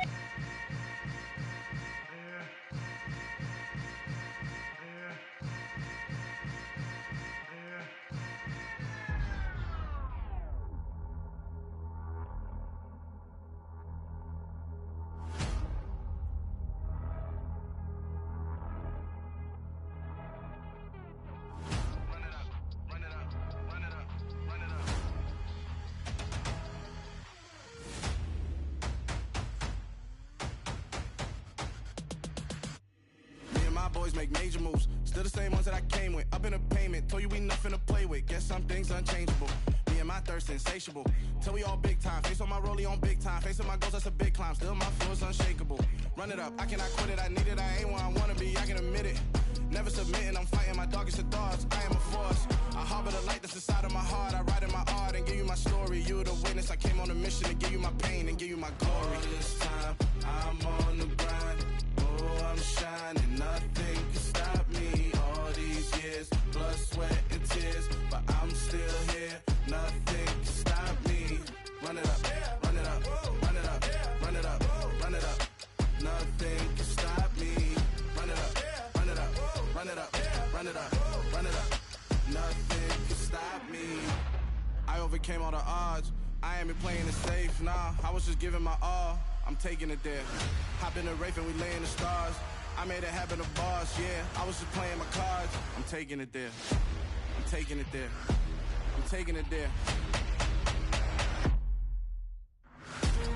Boys make major moves, still the same ones that I came with. Up in a payment, told you we nothing to play with. Guess some things unchangeable. Me and my thirst insatiable. Till we all big time. Face on my rollie on big time. Facing my goals, that's a big climb. Still my flow is unshakable. Run it up, I cannot quit it. I need it, I ain't where I wanna be. I can admit it. Never submitting, I'm fighting my darkest of thoughts. I am a force. I harbor the light that's inside of my heart. I write in my art and give you my story. You the witness. I came on a mission to give you my pain and give you my glory. All this time, I'm on the grind. Oh, I'm shining. Nothing can stop me. All these years, blood, sweat, and tears, but I'm still here. Nothing can stop me. Run it up, run it up, run it up, run it up, run it up. Nothing can stop me. Run it up, run it up, run it up, run it up, run it up. Nothing can stop me. I overcame all the odds. I ain't been playing it safe, nah. I was just giving my all. I'm taking it there. Hop in the Wraith and we lay in the stars. I made it happen to boss, yeah. I was just playing my cards. I'm taking it there. I'm taking it there. I'm taking it there.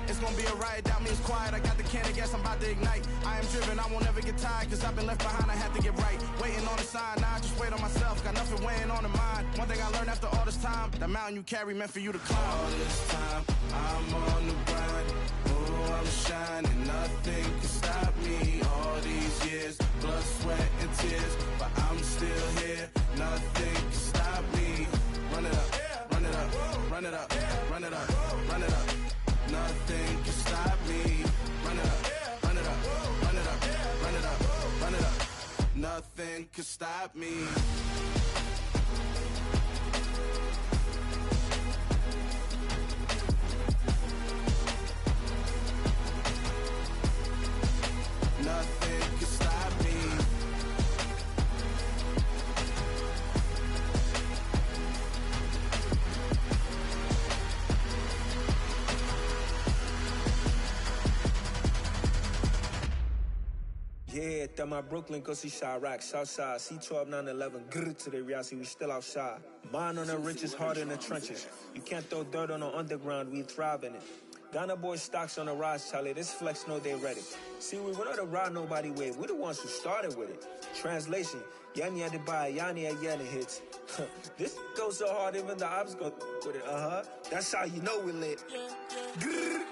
It's gonna be a riot, doubt me it's quiet. I got the can of gas, I'm about to ignite. I am driven, I won't ever get tired, cause I've been left behind, I have to get right. Waiting on the sign, now I just wait on myself. Got nothing weighing on the mind. One thing I learned after all this time, the mountain you carry meant for you to climb. All this time, I'm on the grind. Oh, I'm shining, nothing can stop me. All these years, blood, sweat, and tears, but I'm still here. Nothing can stop me. Run it up, run it up, run it up, run it up, run it up. Nothing can stop me. Run it up, run it up, run it up, run it up, run it up. Nothing can stop me. Nothing can stop me. Yeah, that my Brooklyn, go see Chirac, Southside, C12, 911, grrr to the reality, we still outside. Mine on the riches, hard in the trenches. You can't throw dirt on the underground, we thrive in it. Ghana boys stocks on the rise, Charlie, this flex know they ready. See, we went on to ride nobody with, we the ones who started with it. Translation, Yani had to buy, Yani had Yanni hits. This goes so hard, even the ops go with it, That's how you know we lit. Grrr.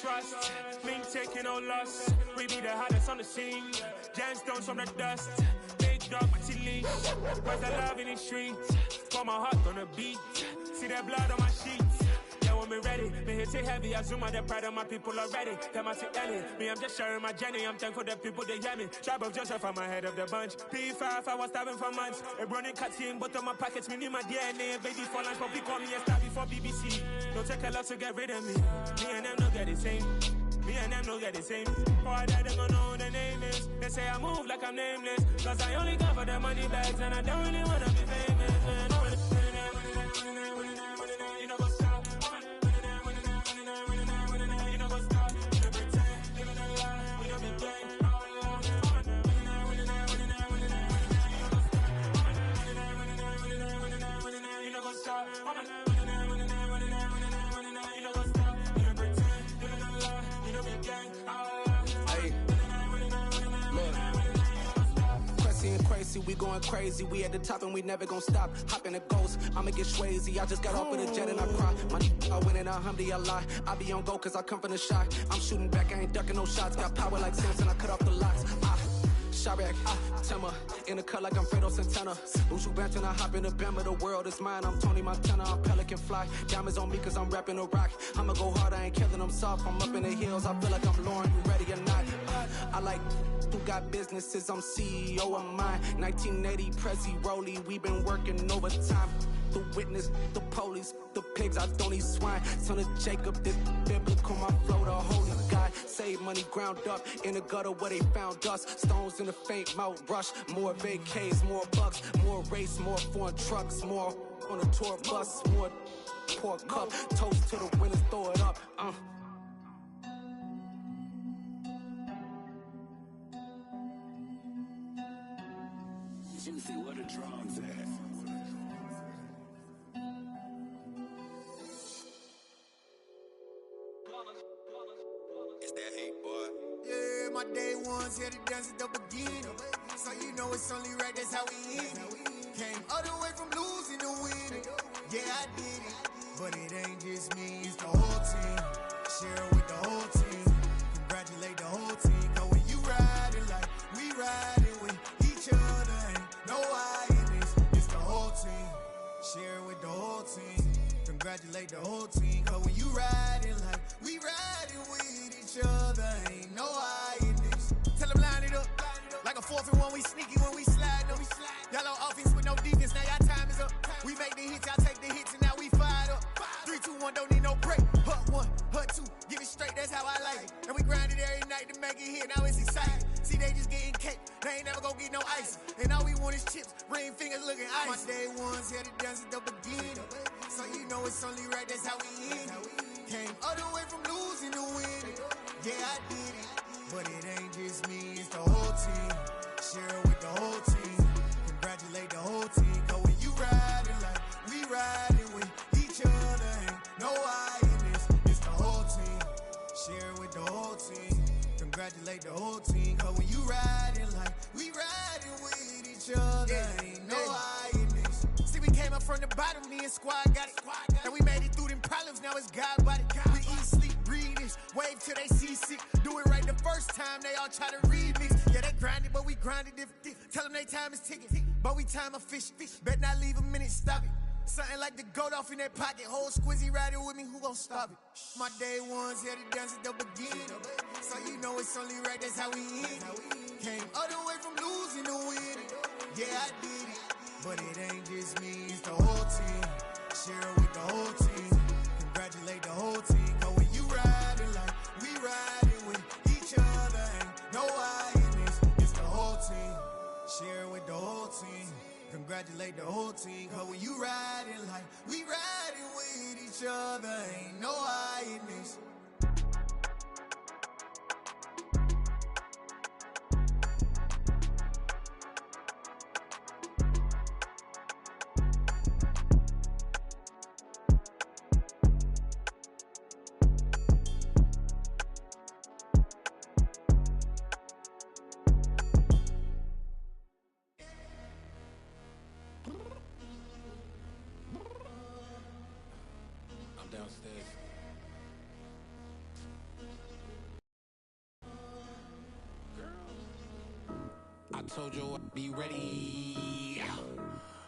Trust, been taking no loss. We be the hottest on the scene. Gemstones from the dust. Big dog, but she leash. Where's the love in the streets? Put my heart on the beat. See that blood on my sheets. Yeah, when me ready, me hit it heavy. I zoom out the pride of my people already. Them I see Ellie. Me, I'm just sharing my journey. I'm thankful that people they hear me. Tribe of Joseph, I'm ahead of the bunch. P5, I was starving for months. A running cuts in, but on my pockets, me need my DNA. Baby for lunch, but call me a star before BBC. Don't take a lot to get rid of me. Me and them don't get the same. Me and them don't get the same. Or that they gonna know the name is. They say I move like I'm nameless. Cause I only come for the money bags and I don't really wanna be famous. Man. You know what's up? You know what's up? You know pretend, living a lie. We don't be gang. You know what's up? Crazy, we going crazy. We at the top and we never gonna stop. Hop in a ghost, I'ma get swayzy. I just got off with a jet and I cry. My I win in a alhamdulillah. I be on go cause I come from the shot. I'm shooting back, I ain't ducking no shots. Got power like Samson, I cut off the locks. Sharek, Timmer, in the cut like I'm Fredo Santana. Ushu Banton, I hop in the Bama, the world is mine. I'm Tony Montana, I'm Pelican Fly. Diamonds on me cause I'm rapping a rock. I'ma go hard, I ain't killing them soft. I'm up in the hills, I feel like I'm Lauren, you ready or not? I like who got businesses, I'm CEO of mine. 1980 Prezi Rolly, we been working overtime. The witness, the police, the pigs, I don't eat swine. Son of Jacob, this biblical, my flow, the holy God. Save money ground up in the gutter where they found us. Stones in the faint mouth rush. More vacays, more bucks, more race, more foreign trucks, more on a tour bus, more pork cup. Toast to the winners, throw it up. Juicy, where the drums at? It's that hate, boy. Yeah, my day ones here to dance at the beginning. So you know it's only right, that's how we end it. Came all the way from losing to winning. Yeah, I did it. But it ain't just me, it's the whole team. Share it with the whole team. Congratulate the whole team. Cause when you riding like we riding with each other, ain't no I in this. It's the whole team. Share it with the whole team. Congratulate the whole team. Cause when you riding like we riding with each other, ain't no I in this. Tell them line it up. Like a 4th and 1, we sneaky when we slide them. Yellow offense with no defense, now y'all time is up. We make the hits, y'all take the hits, and now we fired up. 3, 2, 1, don't need no break. Hut 1, hut 2, give it straight, that's how I like it. And we grind it every night to make it hit, now it's exciting. See, they just getting cake, they ain't never gonna get no ice. And all we want is chips, ring fingers looking ice. My day ones here to dance at the beginning. So you know it's only right, that's how we end it. Came all the way from losing to winning. Yeah, I did it. But it ain't just me, it's the whole team. Share it with the whole team. Congratulate the whole team. Cause when you riding like we riding with each other, ain't no I in this. It's the whole team. Share it with the whole team. Congratulate the whole team. Cause when you riding like we riding with each other, ain't no I in this. See, we came up from the bottom, me and squad got it. And we made it through them problems, now it's God body. We eat, sleep, breathe this. Wave till they seasick. Do it right the first time, they all try to remix. Yeah, they grinded, but we grinded different. Tell them they time is ticking, but we time a fish. Bet not leave a minute, stop it. Something like the goat off in their pocket. Whole squizzy riding with me, who gon' stop it? My day ones here to dance at the beginning. So you know it's only right, that's how we end it. Came all the way from losing to winning. Yeah, I did it. But it ain't just me, it's the whole team. Share it with the whole team. Congratulate the whole team. Cause when you riding like we riding with each other, ain't no I in this. It's the whole team. Share it with the whole team. Congratulate the whole team. Cause when you riding like we riding with each other, ain't no I in this. Downstairs. I told you I'd be ready.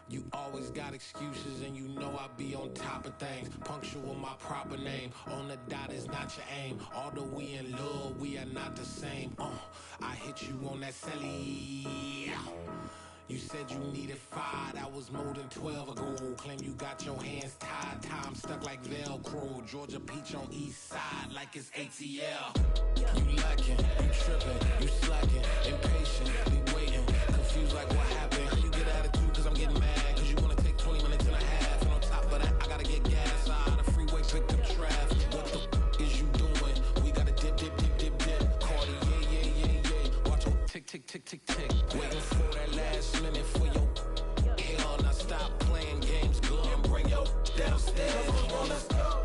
You always got excuses and you know I be on top of things. Punctual my proper name. On the dot is not your aim. Although we in love, we are not the same. I hit you on that celly. You said you needed 5, that was more than 12 ago. Claim you got your hands tied, time stuck like Velcro. Georgia Peach on east side like it's ATL. You lacking, you tripping, you slacking, impatient, be waiting, confused like what happened. How you get attitude cause I'm getting mad, cause you wanna take 20 minutes and a half. And on top of that, I gotta get gas out of the freeway, pick up traffic. What the is you doing? We gotta dip, Cardi, yeah. Watch your tick, waiting for that last minute for your hell. Now stop playing games, girl, and bring your downstairs. Come on, let's go.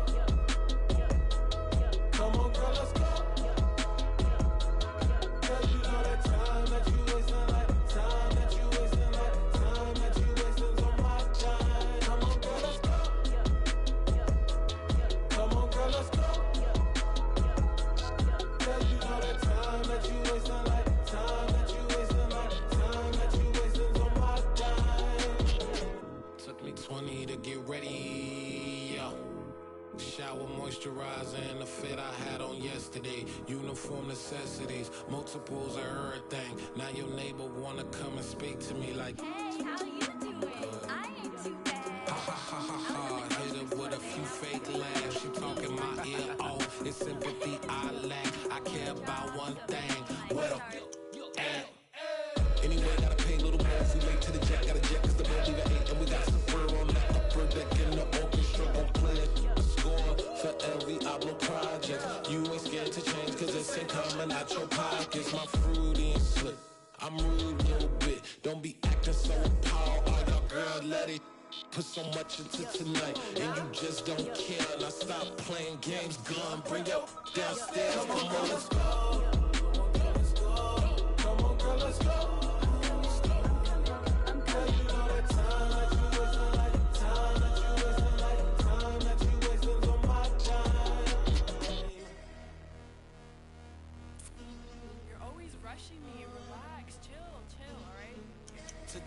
Come on, girl, let's go. Cause you know that time that you wasting, like time that you wasting, like time that you wasting's on my time. Come on, girl, let's go. Come on, girl, let's go. Cause you know that time that you wasting, like time that you wasting, like time that you wasting's on my time. Took me 20 to get ready, yeah. Shower, moisturizer, and the fit I had on yesterday. Uniform necessities, multiples of everything. Now your neighbor wanna come and speak to me like, hey, how you doing? I ain't too bad. Ha. Hit her with a few fake laughs. She talking my ear off. It's sympathy I lack. I care about one thing. What up? Anyway, gotta pay a little more if we late to the jet. Gotta jet cause the boat leave at 8. And we got some fur on the upper deck in the orchestra. Gon' play it. Score for every Diablo project. You ain't scared to change cause it's in common out your pockets. My fruity and slick. I'm rude a little bit. Don't be acting so appalled. Oh, y'all girl, let it put so much into tonight. And you just don't care. Now stop playing games, gun. Bring your downstairs. Come on, let's go. Come on, girl, let's go.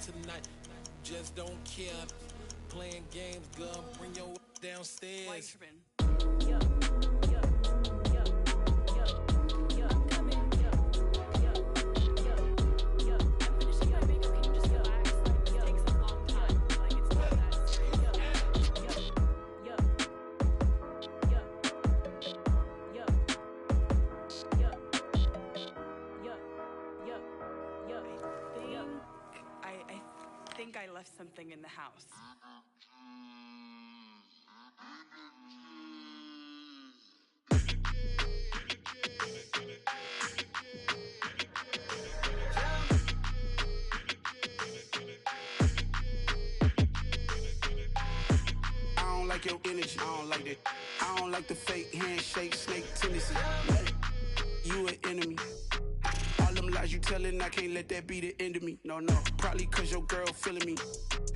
Tonight, just don't care. Playing games, girl, bring your downstairs. I left something in the house. I don't like your energy. I don't like that. I don't like the fake handshake, snake tendency. You an enemy. All them lies you telling, I can't let that be the end of me. No, probably cause your girl feeling me.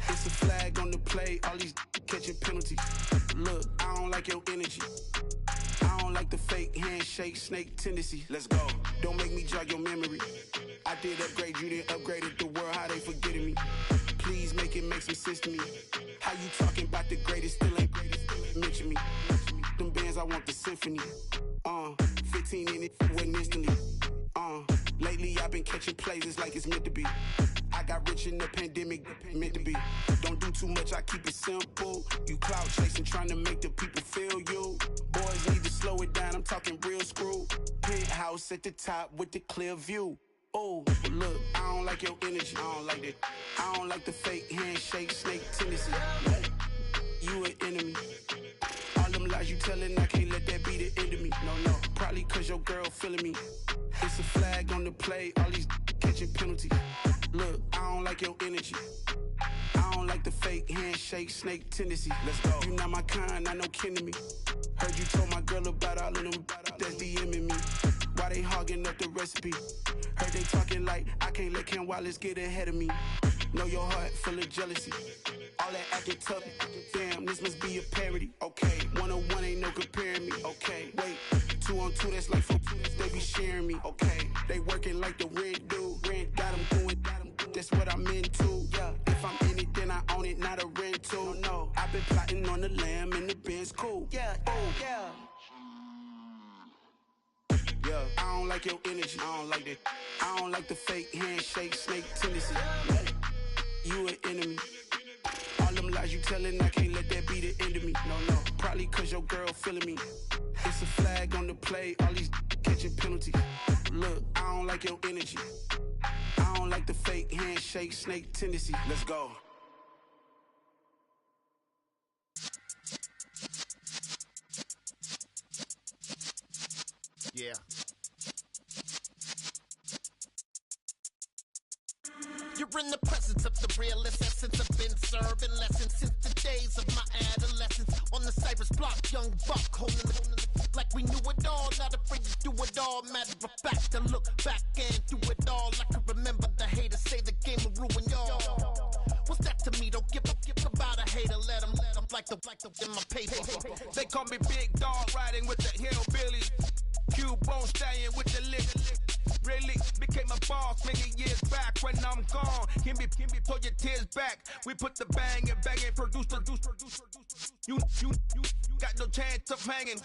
It's a flag on the play, all these catching penalties. Look, I don't like your energy. I don't like the fake handshake, snake tendency. Let's go. Don't make me jog your memory. I did upgrade, you didn't upgrade it. The world, how they forgetting me. Please make it make some sense to me. How you talking about the greatest, still ain't mention me. Them bands, I want the symphony. 15 in it, went instantly. Lately I've been catching plays, it's like it's meant to be. I got rich in the pandemic, meant to be. Don't do too much, I keep it simple. You clout chasing, trying to make the people feel you. Boys need to slow it down, I'm talking real screw. Penthouse at the top with the clear view. Oh, look, I don't like your energy. I don't like that. I don't like the fake handshake, snake tendency. You an enemy. All them lies you telling, I can't let that be the end of me. No, probably cause your girl feeling me. It's a flag on the play, all these catching penalties. Look, I don't like your energy. I don't like the fake handshake, snake tendency. Let's go. You not my kind, not no kin to me. Heard you told my girl about all of them that's DMing me. Why they hogging up the recipe? Heard they talking like I can't let Ken Wallace get ahead of me. Know your heart full of jealousy. All that acting tough, damn, this must be a parody. Okay, 101 ain't no comparing me. Okay, wait, 2 on 2, that's like 4, they be sharing me. Okay, they working like the rent do. Rent got them going, that's what I'm into. Yeah, if I'm in it, then I own it, not a rental. No, I've been plotting on the lamb and the Benz cool. Yeah, yeah. Yeah, I don't like your energy. I don't like that. I don't like the fake handshake, snake tendency. you an enemy. All them lies you telling, I can't let that be the end of me. No, probably cause your girl feeling me. It's a flag on the play, all these catching penalties. Look, I don't like your energy. I don't like the fake handshake, snake tendency. Let's go. Yeah. You're in the presence of the realest essence. I've been serving lessons since the days of my adolescence. On the Cypress block, young buck holding the like we knew it all. Not afraid to do it all. Matter of fact, to look back and do it all. I can remember the haters say the game will ruin y'all. What's that to me? Don't give about a hater. Let them like the in my paper. They call me Big Dog, riding with the hillbillies. Q-Bone stallion with the lick. Really became a boss many years back. When I'm gone, can be pull your tears back. We put the bang and produce. You got no chance of hanging.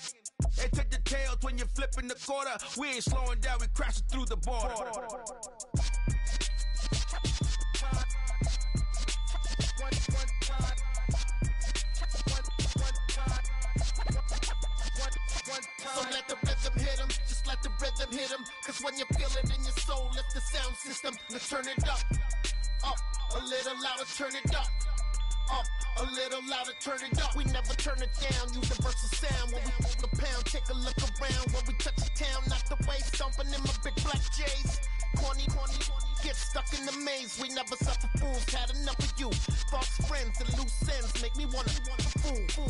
They take the tails when you're flipping the quarter. We ain't slowing down, we crashing through the border. So let the rhythm hit 'em, just let the rhythm hit 'em. Cause when you feel it in your soul, lift the sound system. Now turn it up, a little louder, turn it up, a little louder, turn it up. We never turn it down, universal sound. When we move the pound, take a look around. When we touch the town, not the way, stomping in my big black J's. Corny, get stuck in the maze. We never suffer fools, had enough of you. False friends and loose ends make me wanna fool.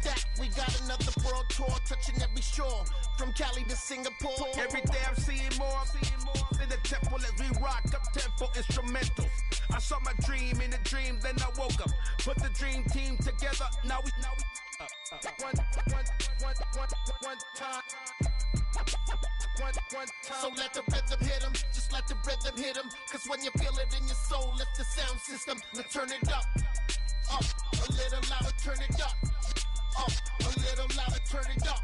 That we got another world tour, touching every shore, from Cali to Singapore. Every day I'm seeing more in the temple as we rock up tempo instrumentals. I saw my dream in a dream, then I woke up. Put the dream team together, now we one time. So let the rhythm hit 'em, just let the rhythm hit 'em. Cause when you feel it in your soul, lift the sound system. Now turn it up, a little louder, turn it up, a little louder, turn it up.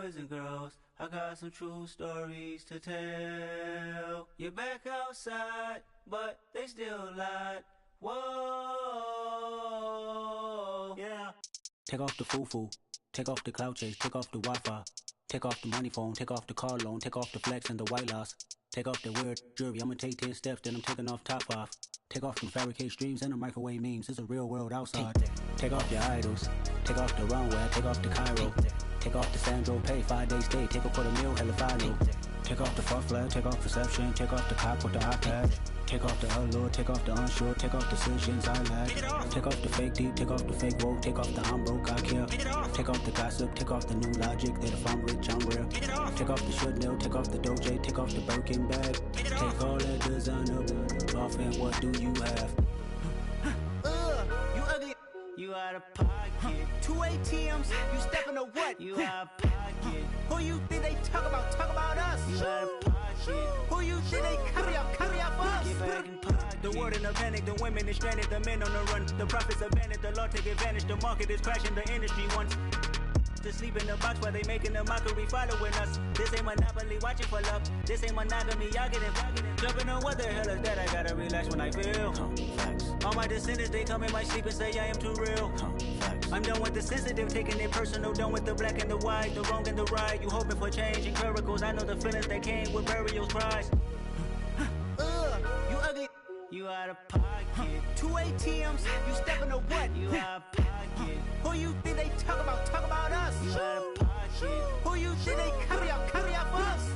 boys and girls, I got some true stories to tell. You're back outside, but they still lied Whoa, yeah. Take off the foo-foo, take off the cloud chase, take off the Wi-Fi, take off the money phone, take off the car loan, take off the flex and the white loss, take off the weird jewelry. I'ma take 10 steps, then I'm taking off top 5. Take off them fabricate streams and the microwave memes. It's a real world outside. Take off your idols, take off the runway, take off the Cairo, take off the Sandro pay, 5-day stay, take a quarter meal, hella final. Take off the fuck flag, take off perception, take off the cop with the iPad. Take off the allure, take off the unsure, take off decisions I lack. Take off the fake deep, take off the fake woke, take off the I'm broke, I care. Take off the gossip, take off the new logic that if I'm rich, I'm real. Take off the should know, take off the Doja, take off the Birkin bag. Take all that designer off and what do you have? You ugly. You out of pocket. 2 ATMs, you stepping to what? You out of pocket. Who you think they talk about? Talk about us. You out of pocket. Who you think they carry up for us? Get back in pocket. The world in a panic, the women is stranded, the men on the run. The profits abandoned, the law take advantage. The market is crashing, the industry wants to sleep in the box while they making a mockery following us. This ain't Monopoly, watching for love. This ain't monogamy, y'all getting jumping on what the hell is that? I gotta relax when I feel. All my descendants, they come in my sleep and say I am too real. I'm done with the sensitive, taking it personal. Done with the black and the white, the wrong and the right. You hoping for change and miracles. I know the feelings that came with burials, cries. You ugly. You out of pocket. 2 ATMs, you stepping to what? You out of pocket. Who you think they talk about? Talk about us. You out of pocket. Who you think they carry up for us?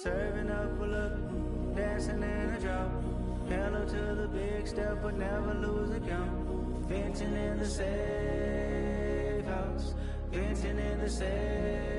Serving up a look, dancing in a drop. Hello to the big step, but never lose a count. Venting in the safe house. Venting in the safe.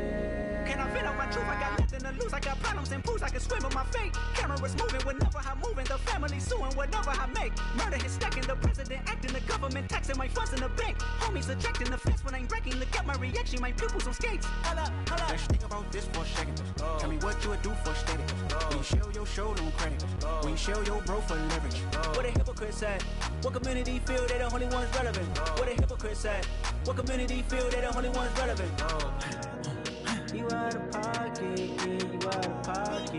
Can I vent out my truth? I got nothing to lose. I got problems and pools. I can swim with my fate. Cameras moving whenever I'm moving. The family suing whatever I make. Murder is stacking. The president acting. The government taxing my funds in the bank. Homies ejecting the fence when I'm breaking. Look at my reaction. My pupils on skates. Holla, holla. Let's think about this for a second. Tell me what you would do for steady. When you show your show, don't credit. When you show your bro for leverage. What a hypocrite at? What community feel they the only ones relevant? What a hypocrite at? What community feel they the only ones relevant? You out of pocket, yeah, you out of pocket.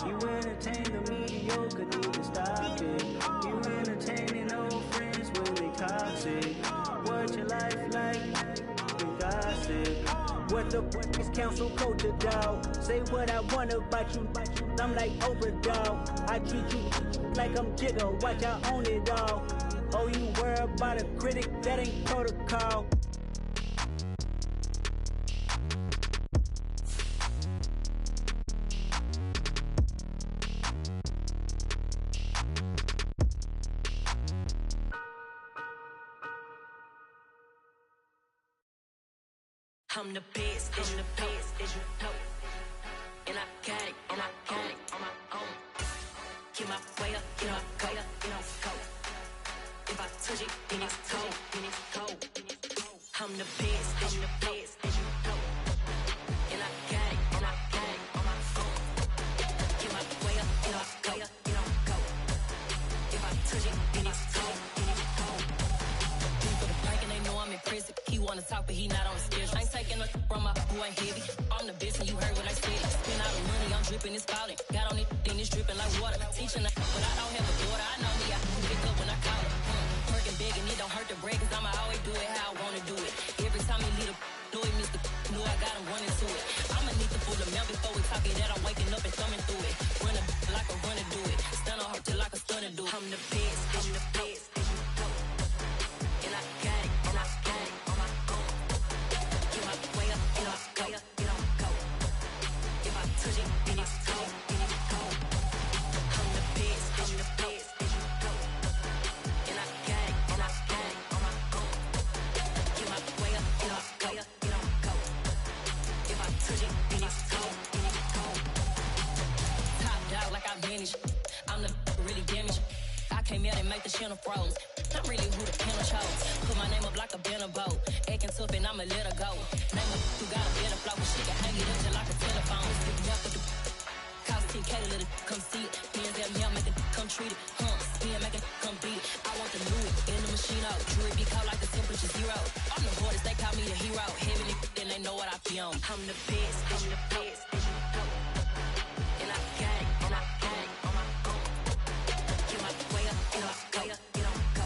You entertain the mediocre, need to stop it. You entertaining old friends when they toxic. What your life like? The gossip. What the is council culture, dog? Say what I want about you. I'm like Oprah, dog. I treat you like I'm Jigga. Watch I own it all. Oh, you worry about a critic? That ain't protocol. I'm the best, I'm the best, as you know. And I got it, on my own. Get my way up, get my go, go. If I touch it, then it's cold, I'm the best, as you know. And I got it, on my own. Get my way up, get my go, go. If I touch it, then it's cold, for the break and they know I'm in prison. He wanna talk, but he not on the schedule. I ain't taking a from my boy heavy. I'm the best, and you heard what I said. Spend all the money, I'm dripping, it's falling. Got on it, then it's dripping like water. Teaching her, but I don't have a daughter. I know me, I can pick up when I call her. Working big, and it don't hurt to break, cause I'ma always do it how I wanna do it. Every time he lead a know he missed the know I got him running to it. I'ma need the full amount before we talk it that I'm waking up and thumbing through it. Run a like a runner do it. Stun on her till like a stunner do it. I'm the best, I'm the best. And I got it, and I got it on my own. Get my way up, get my go, go. If I touch it, then it's cold, I'm the best, I'm the best. And I got it, and I got it on my own. Get my way up, get my go, go. If I touch it, then it's cold, Top dog like I manage. I'm the really damaged. I came out and make the channel froze. I'm really who the panel chose. Put my name up like a banner boat. Acting tough and I'ma let her go. Name up who got a better flow. She can hang it up just like a telephone. Cost 10K to let it come see it. Hands at me, I'll make it come treat it. Spin, make it come beat it. I want the new in the machine out. Jewelry be cold like the temperature 0. I'm the hardest, they call me the hero. Heavy then they know what I be on. I'm the best, I'm the best. And I got it, and I got it on my own. Get my way up, get my go, go.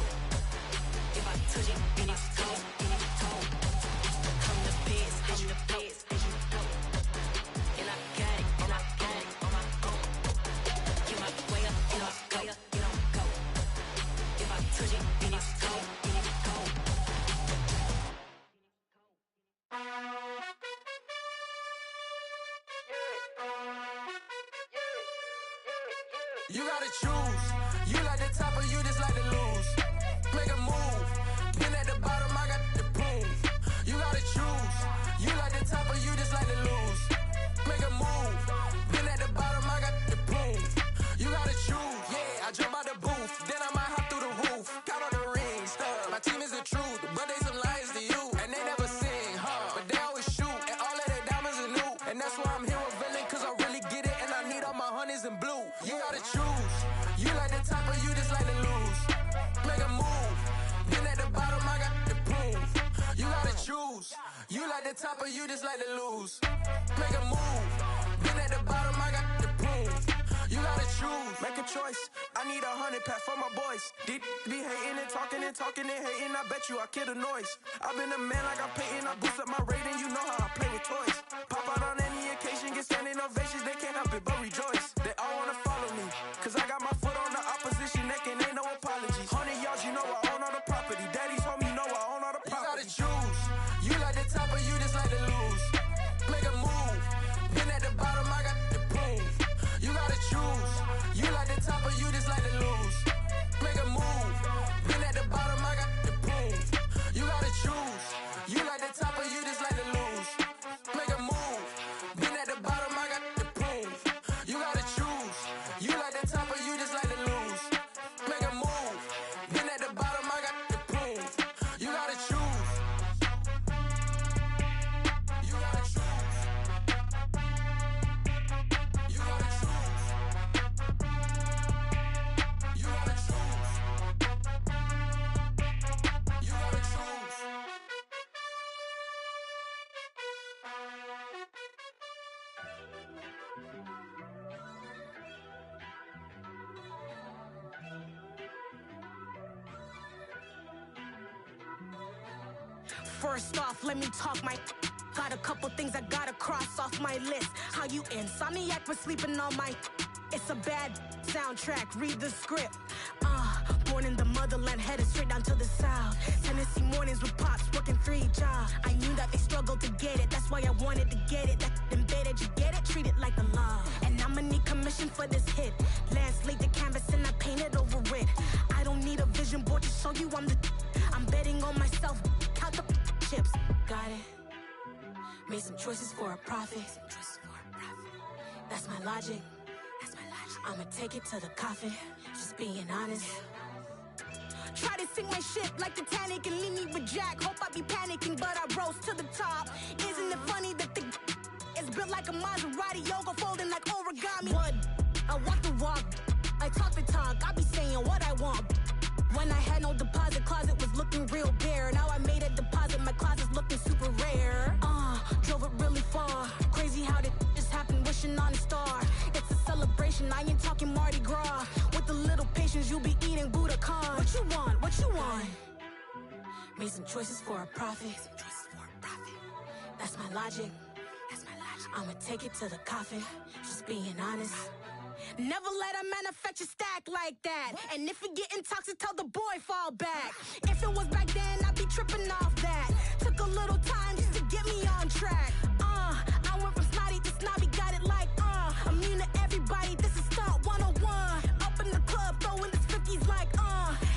You gotta choose. You like the top or you just like to lose. Make a move. Been at the bottom, I got the proof. You gotta choose. You like the top or you just like to lose. Make a move. Been at the bottom, I got the proof. You gotta choose. Yeah, I jump out the booth. Then I might hop through the roof. Count on the rings. My team is the truth, but they some liars to you. And they never sing, but they always shoot. And all of their diamonds are new. And that's why I'm here with villain, cause I really get it. And I need all my honeys in blue. You gotta choose. You like the top or you just like to lose. Make a move. Been at the bottom, I got the proof. You gotta choose. You like the top or you just like to lose. Make a move. Been at the bottom, I got the proof. You gotta choose. Make a choice. I need 100 pack for my boys. Deep be hating and talking and hating. I bet you I kill the noise. I've been a man like I'm Peyton. I boost up my rating. You know how I play with toys. Pop out on any occasion, get standing ovations. They can't help it but rejoice. They all wanna follow me, cause I got my foot on the opposition neck and ain't no apologies. 100 yards, you know I own all the property. Daddy's home, you know I own all the property. You gotta choose. You like the top or you just like to lose. Make a move. Been at the bottom, I got the proof. You gotta choose. You like the top or you just like to lose. Make a move. Been at the bottom, I got the proof. You gotta choose. You like the top or you just like to lose. Make a move. Been at the bottom, I got the proof. You gotta choose. You like the top or you just like to lose. Make a move. Been at the bottom, I got the proof. You gotta choose. You gotta choose. You gotta choose. You gotta choose. You gotta choose. First off, let me talk my. Got a couple things I gotta cross off my list. How you insomniac for sleeping on my. It's a bad soundtrack, read the script. Born in the motherland, headed straight down to the south. Tennessee mornings with pops, working 3 jobs. I knew that they struggled to get it, that's why I wanted to get it. That embedded, you get it, treat it like the law. And I'ma need commission for this hit. Lance laid the canvas and I painted over it. I don't need a vision board to show you I'm betting on myself, count the chips. Got it. Made some choices for a profit. That's my logic. I'ma take it to the coffin, just being honest. Try to sink my ship like Titanic and leave me with Jack. Hope I be panicking, but I rose to the top. Isn't it funny that the is built like a Maserati, yoga folding like origami? What? I walk the walk, I talk the talk, I be saying what I want. When I had no deposit, closet was looking real bare. Now I made a deposit, my closet's looking super rare. Drove it really far. Crazy how that just happened, wishing on a star. It's a celebration, I ain't talking Mardi Gras. With a little patience, you'll be eating Budokan. What you want? What you want? Made some choices for a profit. That's my logic. I'ma take it to the coffin, just being honest. Never let a manufacture stack like that. And if it getting toxic, tell the boy fall back. If it was back then, I'd be tripping off that. Took a little time just to get me on track. I went from snotty to snobby, got it like immune to everybody, this is stunt 101. Up in the club, throwing this 50s like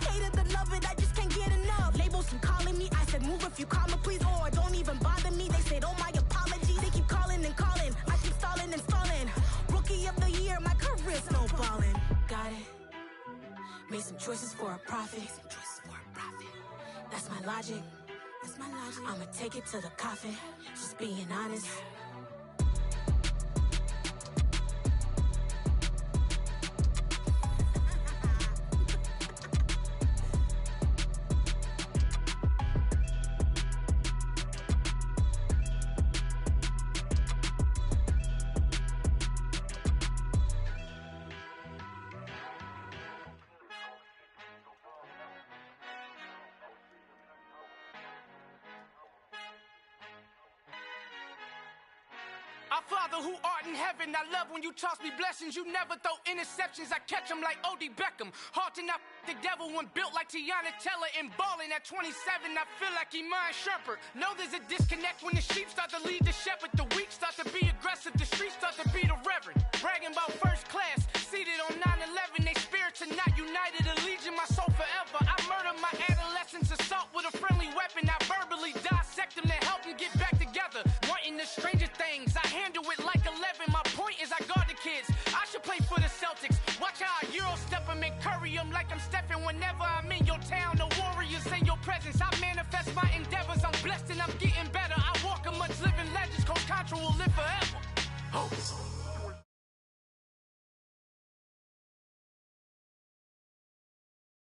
hate it and love it, I just can't get enough. Labels keep calling me, I said move if you call me please, or don't even bother me. They said oh my apologies, they keep calling and calling, I keep stalling and stalling. Rookie of the year, my career snowballing. Got it. Made some choices for a profit. That's my logic. I'ma take it to the coffin, just being honest. Our Father who art in heaven, I love when you toss me blessings. You never throw interceptions, I catch them like O.D. Beckham. Hard to not the devil when built like Tiana Teller and balling at 27, I feel like Iman Shumpert. Know there's a disconnect when the sheep start to lead the shepherd. The weak start to